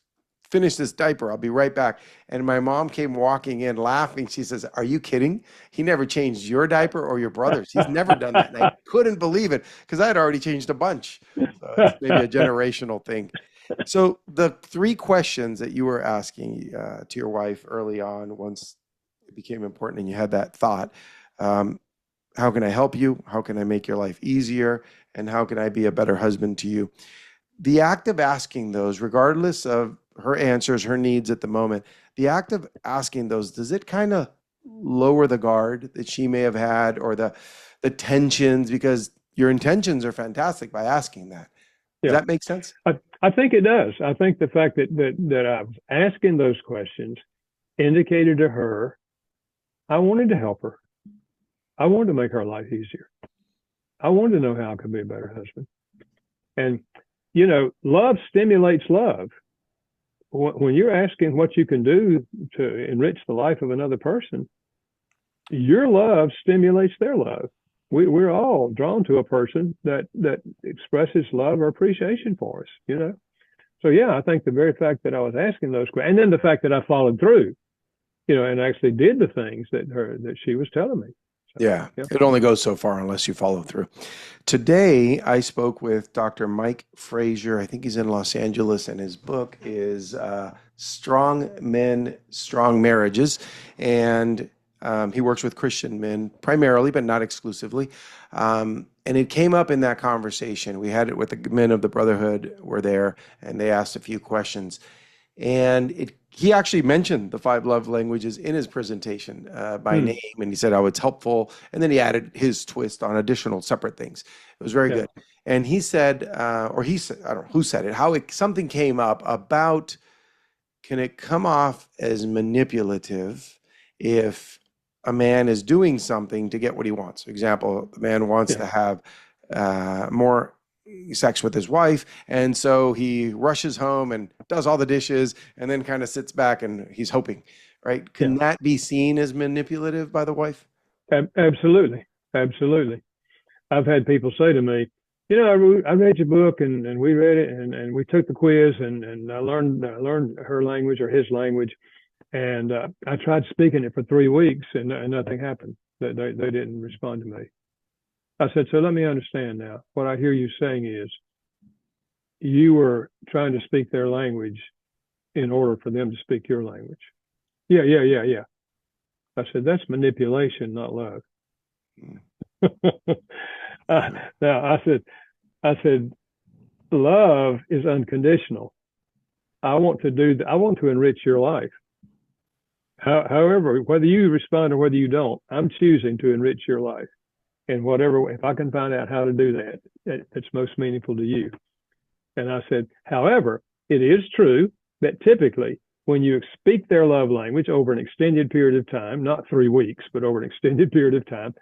finish this diaper. I'll be right back. And my mom came walking in laughing. She says, are you kidding? He never changed your diaper or your brother's. He's never done that. And I couldn't believe it because I had already changed a bunch. So it's maybe a generational thing. So the 3 questions that you were asking to your wife early on, once it became important and you had that thought, how can I help you? How can I make your life easier? And how can I be a better husband to you? The act of asking those, regardless of her answers, her needs at the moment, the act of asking those, does it kind of lower the guard that she may have had or the tensions? Because your intentions are fantastic by asking that. Does that make sense? I think it does. I think the fact that I was asking those questions indicated to her I wanted to help her. I wanted to make her life easier. I wanted to know how I could be a better husband. And, love stimulates love. When you're asking what you can do to enrich the life of another person, your love stimulates their love. We're all drawn to a person that expresses love or appreciation for us, So, yeah, I think the very fact that I was asking those questions, and then the fact that I followed through, and actually did the things that she was telling me. Yeah, it only goes so far unless you follow through. Today, I spoke with Dr. Mike Frazier. I think he's in Los Angeles, and his book is Strong Men, Strong Marriages. And he works with Christian men primarily, but not exclusively. And it came up in that conversation. We had it with the men of the Brotherhood were there, and they asked a few questions. And he actually mentioned the 5 love languages in his presentation by name, and he said how it's helpful. And then he added his twist on additional separate things. It was very good. And he said, or he said, I don't know who said it, something came up about, can it come off as manipulative if a man is doing something to get what he wants? For example, the man wants to have more sex with his wife, and so he rushes home and does all the dishes and then kind of sits back and he's hoping, right? Can that be seen as manipulative by the wife? Absolutely. I've had people say to me, I read your book and we read it and we took the quiz and I learned her language or his language, and I tried speaking it for 3 weeks and nothing happened. They didn't respond to me. I said, so let me understand now. What I hear you saying is you were trying to speak their language in order for them to speak your language. Yeah. I said, that's manipulation, not love. Now, I said, love is unconditional. I want to enrich your life. However, whether you respond or whether you don't, I'm choosing to enrich your life. And if I can find out how to do that, it's most meaningful to you. And I said, however, it is true that typically when you speak their love language over an extended period of time, not 3 weeks, but over an extended period of time,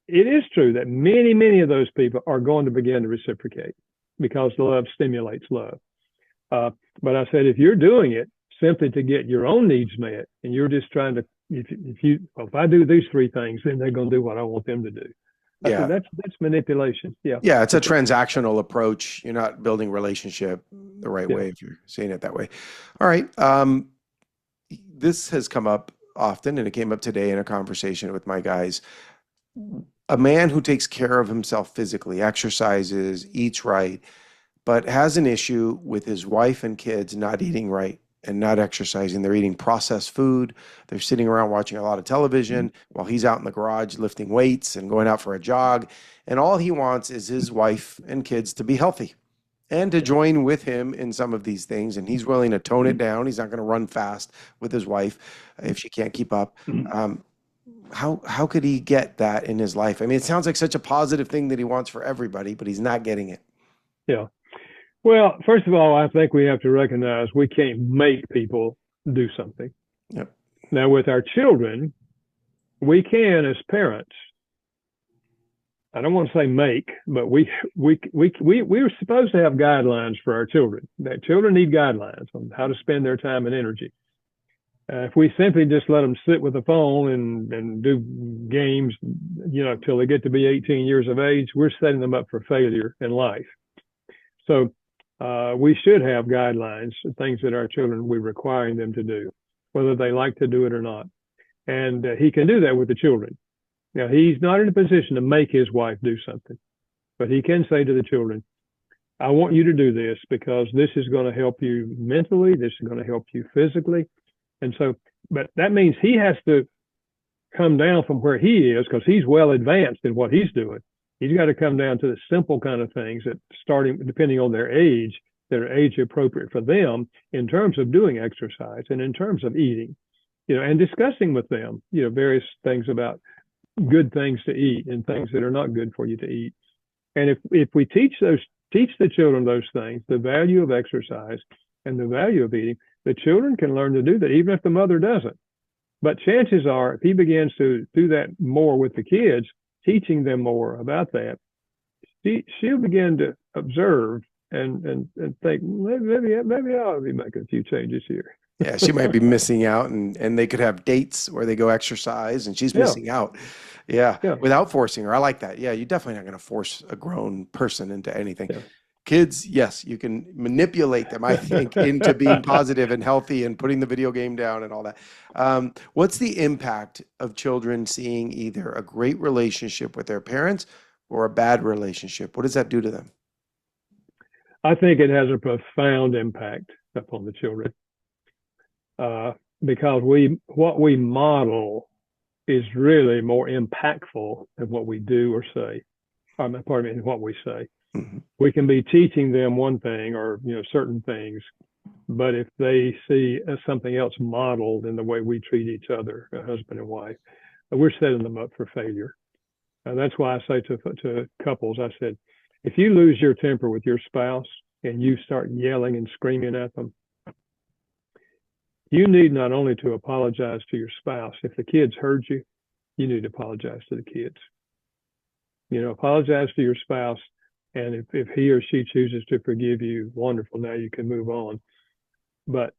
it is true that many, many of those people are going to begin to reciprocate because love stimulates love. But I said, if you're doing it simply to get your own needs met, and you're just trying to, if I do these 3 things, then they're going to do what I want them to do. I said, Yeah. that's manipulation. Yeah. Yeah, it's a transactional approach. You're not building relationship the right Yeah. way if you're seeing it that way. All right. This has come up often, and it came up today in a conversation with my guys. A man who takes care of himself physically, exercises, eats right, but has an issue with his wife and kids not eating right and not exercising. They're eating processed food. They're sitting around watching a lot of television while he's out in the garage lifting weights and going out for a jog. And all he wants is his wife and kids to be healthy and to join with him in some of these things. And he's willing to tone it down. He's not going to run fast with his wife if she can't keep up. How could he get that in his life? I mean, it sounds like such a positive thing that he wants for everybody, but he's not getting it. Yeah. Well, first of all, I think we have to recognize we can't make people do something. Yep. Now, with our children, we can, as parents, I don't want to say make, but we're supposed to have guidelines for our children. That children need guidelines on how to spend their time and energy. If we simply just let them sit with the phone and do games, till they get to be 18 years of age, we're setting them up for failure in life. So we should have guidelines, things that our children, we're requiring them to do, whether they like to do it or not. And he can do that with the children. Now, he's not in a position to make his wife do something, but he can say to the children, I want you to do this because this is going to help you mentally. This is going to help you physically. And so, but that means he has to come down from where he is because he's well advanced in what he's doing. He's got to come down to the simple kind of things that starting, depending on their age, that are age appropriate for them in terms of doing exercise and in terms of eating, and discussing with them, various things about good things to eat and things that are not good for you to eat. And if we teach the children those things, the value of exercise and the value of eating, the children can learn to do that, even if the mother doesn't. But chances are, if he begins to do that more with the kids, teaching them more about that, she'll begin to observe and think, maybe I ought to be making a few changes here. Yeah, she might be missing out, and they could have dates where they go exercise, and she's missing out. Yeah, without forcing her. I like that. Yeah, you're definitely not going to force a grown person into anything. Yeah. Kids, yes, you can manipulate them, I think, into being positive and healthy and putting the video game down and all that. What's the impact of children seeing either a great relationship with their parents or a bad relationship? What does that do to them? I think it has a profound impact upon the children because what we model is really more impactful than what we do or say. What we say. Mm-hmm. We can be teaching them one thing or certain things, but if they see something else modeled in the way we treat each other, a husband and wife, we're setting them up for failure. That's why I say to couples, I said, if you lose your temper with your spouse and you start yelling and screaming at them, you need not only to apologize to your spouse. If the kids heard you, you need to apologize to the kids. Apologize to your spouse. And if he or she chooses to forgive you, wonderful, now you can move on. But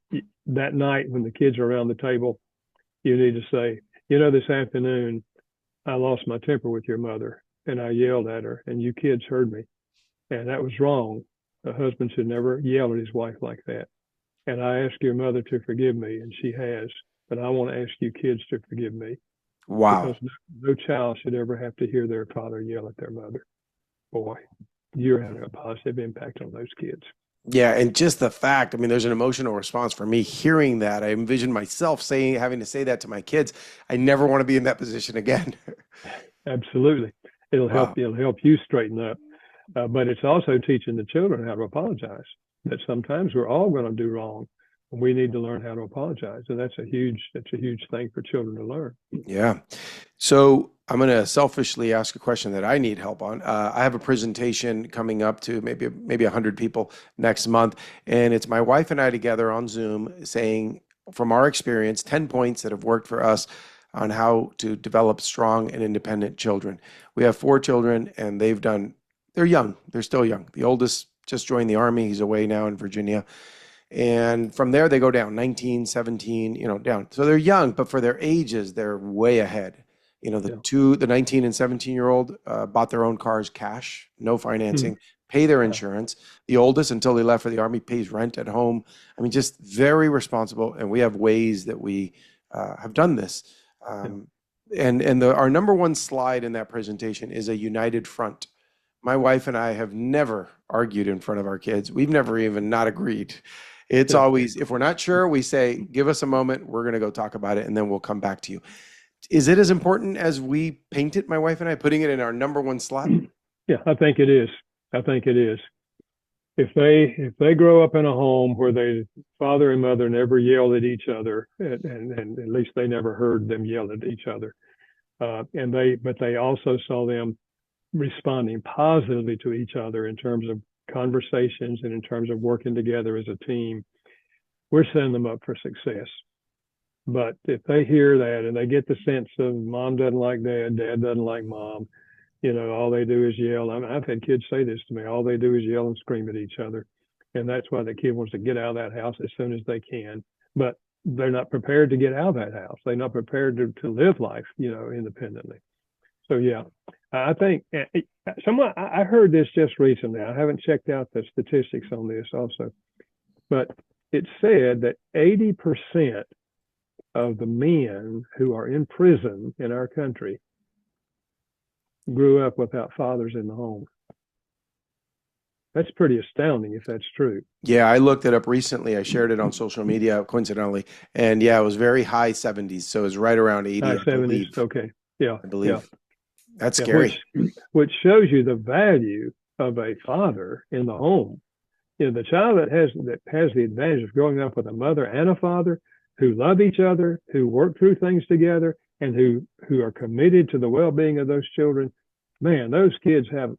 that night when the kids are around the table, you need to say, this afternoon, I lost my temper with your mother and I yelled at her and you kids heard me. And that was wrong. A husband should never yell at his wife like that. And I ask your mother to forgive me, and she has. But I want to ask you kids to forgive me. Wow. Because no child should ever have to hear their father yell at their mother. Boy, you're having a positive impact on those kids. Yeah, and just the fact, there's an emotional response for me hearing that. I envision myself having to say that to my kids. I never want to be in that position again. Absolutely. It'll help you straighten up. But it's also teaching the children how to apologize, that sometimes we're all going to do wrong. We need to learn how to apologize. And that's a huge thing for children to learn. Yeah. So I'm going to selfishly ask a question that I need help on. I have a presentation coming up to maybe 100 people next month. And it's my wife and I together on Zoom saying, from our experience, 10 points that have worked for us on how to develop strong and independent children. We have 4 children, and they're young. They're still young. The oldest just joined the Army. He's away now in Virginia. And from there, they go down 19, 17, down. So they're young, but for their ages, they're way ahead. Yeah. The 19 and 17-year-old bought their own cars cash, no financing, Mhm. pay their Yeah. insurance. The oldest, until they left for the Army, pays rent at home. I mean, just very responsible. And we have ways that we have done this. Yeah. Our number one slide in that presentation is a united front. My wife and I have never argued in front of our kids. We've never even not agreed. It's Yeah. always, if we're not sure, we say, give us a moment. We're going to go talk about it, and then we'll come back to you. Is it as important as we paint it, my wife and I, putting it in our number one slot? Yeah, I think it is. I think it is. If they grow up in a home where they father and mother never yelled at each other, and at least they never heard them yell at each other, but they also saw them responding positively to each other in terms of conversations and in terms of working together as a team, we're setting them up for success. But if they hear that and they get the sense of mom doesn't like dad, dad doesn't like mom, all they do is yell. I mean, I've had kids say this to me. All they do is yell and scream at each other. And that's why the kid wants to get out of that house as soon as they can. But they're not prepared to get out of that house. They're not prepared to live life, independently. So, yeah, I think I heard this just recently. I haven't checked out the statistics on this also, but it said that 80% of the men who are in prison in our country grew up without fathers in the home. That's pretty astounding if that's true. Yeah, I looked it up recently. I shared it on social media, coincidentally. And yeah, it was very high 70s. So it was right around 80, High I 70s. believe. Okay. Yeah. I believe. Yeah. That's Yeah, scary. which shows you the value of a father in the home. The child that has the advantage of growing up with a mother and a father who love each other, who work through things together, and who are committed to the well-being of those children, man, those kids have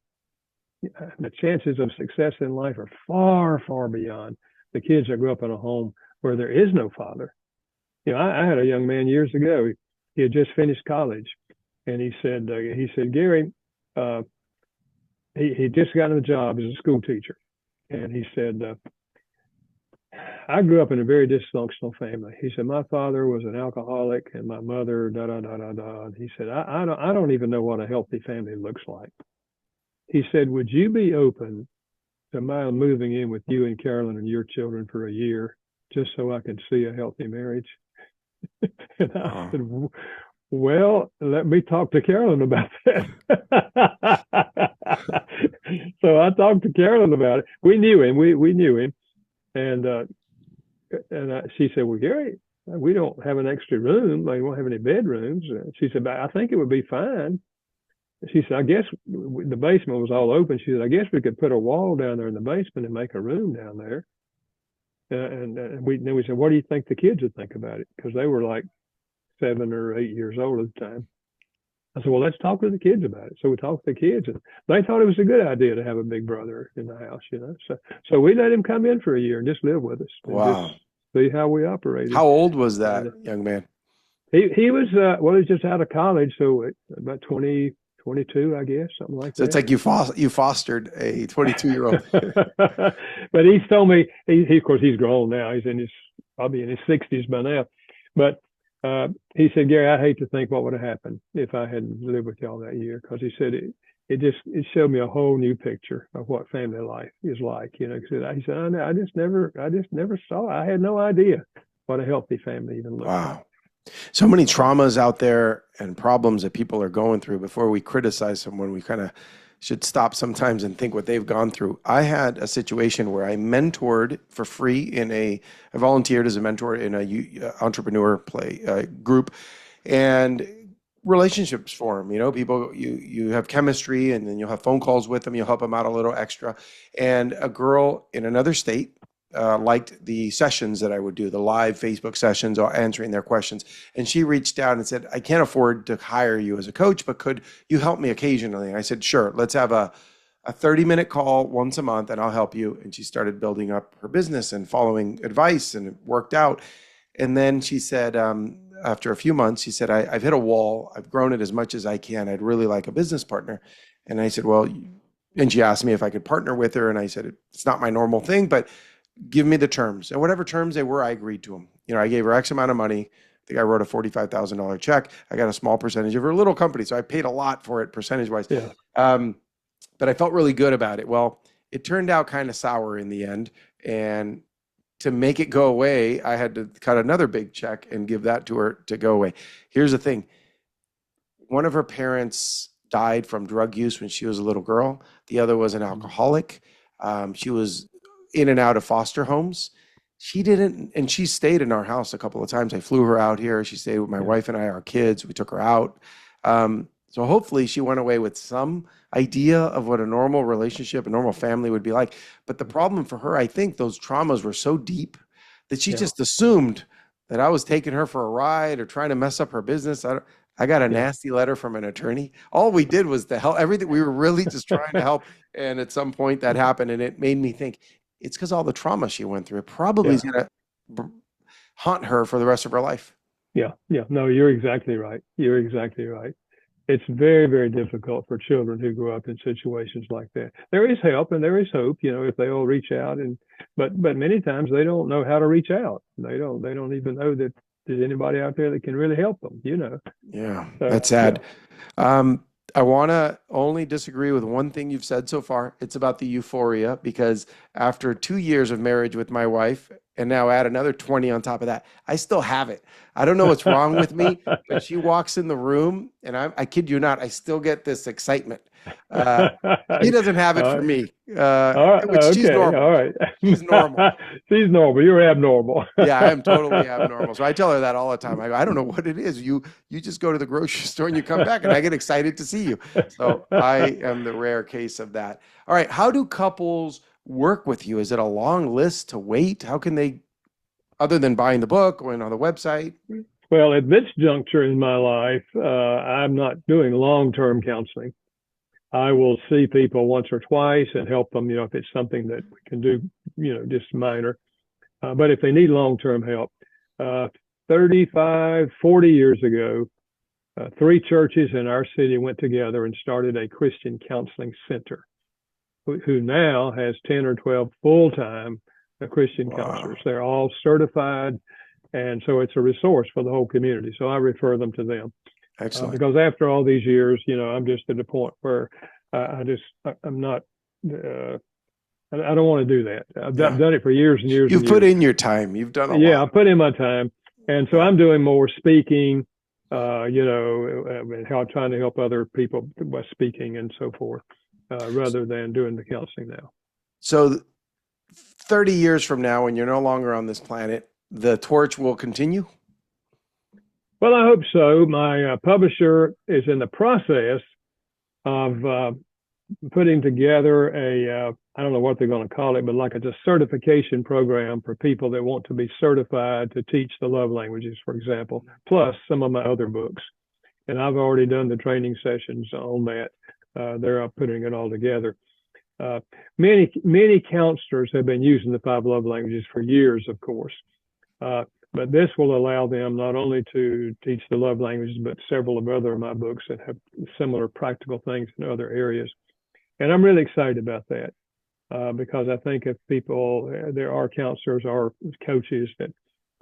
the chances of success in life are far, far beyond the kids that grew up in a home where there is no father. I had a young man years ago. He had just finished college, and he said, Gary, he just got a job as a school teacher, and he said, I grew up in a very dysfunctional family. He said, my father was an alcoholic, and my mother, da da da da da. He said, I don't even know what a healthy family looks like. He said, would you be open to my moving in with you and Carolyn and your children for a year just so I can see a healthy marriage? And I said, well, let me talk to Carolyn about that. So I talked to Carolyn about it. We knew him. We knew him. And she said, well, Gary, we don't have an extra room. We won't have any bedrooms. She said, but I think it would be fine. She said, I guess the basement was all open. She said, I guess we could put a wall down there in the basement and make a room down there. And then we said, what do you think the kids would think about it? Because they were like 7 or 8 years old at the time. I said, well, let's talk to the kids about it. So we talked to the kids, and they thought it was a good idea to have a big brother in the house, So we let him come in for a year and just live with us. And wow. just see how we operated. How old was that young man? He was, he was just out of college. So about 22, I guess, something like that. So it's like you fostered a 22-year-old. But he's told me, he of course, he's grown now. He's probably in his 60s by now. But he said, Gary, I hate to think what would have happened if I hadn't lived with y'all that year. Because he said it showed me a whole new picture of what family life is like. He said, I just never saw. I had no idea what a healthy family even looked like. So many traumas out there and problems that people are going through. Before we criticize someone, we kind of should stop sometimes and think what they've gone through. I had a situation where I mentored for free I volunteered as a mentor in a entrepreneur group, and relationships form. People, you have chemistry, and then you'll have phone calls with them. You'll help them out a little extra. And a girl in another state liked the sessions that I would do, the live Facebook sessions, or answering their questions. And she reached out and said, I can't afford to hire you as a coach, but could you help me occasionally? And I said, sure, let's have a 30-minute call once a month and I'll help you. And she started building up her business and following advice, and it worked out. And then she said, after a few months, she said, I've hit a wall. I've grown it as much as I can. I'd really like a business partner. And I said, well, and she asked me if I could partner with her. And I said, it's not my normal thing, but give me the terms. And whatever terms they were, I agreed to them. You know, I gave her X amount of money. I think I wrote a $45,000 check. I got a small percentage of her little company. So I paid a lot for it percentage wise. Yeah. But I felt really good about it. Well, it turned out kind of sour in the end. And to make it go away, I had to cut another big check and give that to her to go away. Here's the thing. One of her parents died from drug use when she was a little girl. The other was an alcoholic. She was in and out of foster homes. She didn't, and she stayed in our house a couple of times. I flew her out here. She stayed with my wife and I, our kids. We took her out. So hopefully she went away with some idea of what a normal relationship, a normal family would be like. But the problem for her, I think those traumas were so deep that she just assumed that I was taking her for a ride or trying to mess up her business. I got a nasty letter from an attorney. All we did was to help everything. We were really just trying to help. And at some point that happened, and it made me think it's because all the trauma she went through. It probably is going to haunt her for the rest of her life. Yeah. No, you're exactly right. You're exactly right. It's very, very difficult for children who grow up in situations like that. There is help and there is hope, you know, if they all reach out, but many times they don't know how to reach out. They don't even know that there's anybody out there that can really help them, you know. Yeah, So, that's sad. I want to only disagree with one thing you've said so far. It's about the euphoria, because after 2 years of marriage with my wife, and now add another 20 on top of that, I still have it. I don't know what's wrong with me, but she walks in the room, and I kid you not, I still get this excitement. She doesn't have it for me, which she's normal. All right. She's normal. She's normal. You're abnormal. Yeah, I am totally abnormal. So I tell her that all the time. I go, I don't know what it is. You just go to the grocery store and you come back, and I get excited to see you. So I am the rare case of that. All right. How do couples work with you? Is it a long list to wait? How can they, other than buying the book, going on the website? Well, at this juncture in my life, I'm not doing long-term counseling. I will see people once or twice and help them, you know, if it's something that we can do, you know, just minor. But if they need long-term help, 35, 40 years ago, 3 churches in our city went together and started a Christian counseling center, who now has 10 or 12 full-time Christian counselors. They're all certified. And so it's a resource for the whole community. So I refer them to them. Excellent. Because after all these years, you know, I'm just at the point where I'm not, I don't want to do that. I've done it for years and years. You've put in your time. You've done a lot. Yeah, I put in my time. And so I'm doing more speaking, you know, trying to help other people by speaking and so forth, rather than doing the counseling now. So 30 years from now, when you're no longer on this planet, the torch will continue? Well, I hope so. My publisher is in the process of putting together I don't know what they're going to call it, but like it's a certification program for people that want to be certified to teach the love languages, for example, plus some of my other books. And I've already done the training sessions on that. They're putting it all together. Many counselors have been using the 5 love languages for years, of course. But this will allow them not only to teach the love languages, but several of my books that have similar practical things in other areas. And I'm really excited about that because I think if there are counselors or coaches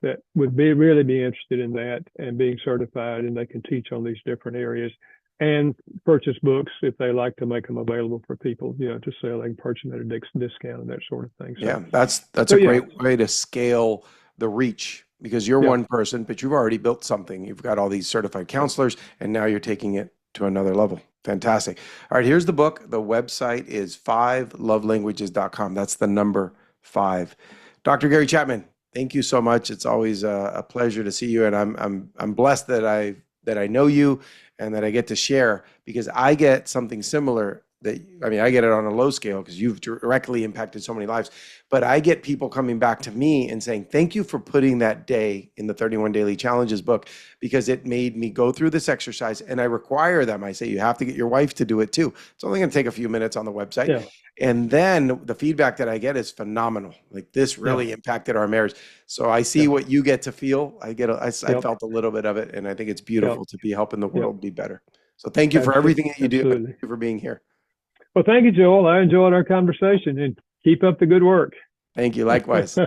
that would really be interested in that and being certified, and they can teach on these different areas and purchase books if they like to make them available for people, you know, to sell. They can purchase them at a discount and that sort of thing. So, yeah, that's a great way to scale the reach, because you're one person, but you've already built something. You've got all these certified counselors, and now you're taking it to another level. Fantastic. All right, here's the book. The website is 5lovelanguages.com. That's the number 5. Dr. Gary Chapman, thank you so much. It's always a pleasure to see you, and I'm blessed that I know you and that I get to share, because I get something similar that, I mean, I get it on a low scale because you've directly impacted so many lives, but I get people coming back to me and saying, thank you for putting that day in the 31 Daily Challenges book because it made me go through this exercise, and I require them. I say, you have to get your wife to do it too. It's only going to take a few minutes on the website. Yeah. And then the feedback that I get is phenomenal. Like, this Yeah. really impacted our marriage. So I see Yeah. what you get to feel. I Yep. felt a little bit of it, and I think it's Yep. beautiful to be helping the Yep. world be better. So thank you for everything that you do. Absolutely. Thank you for being here. Well, thank you, Joel. I enjoyed our conversation, and keep up the good work. Thank you. Likewise.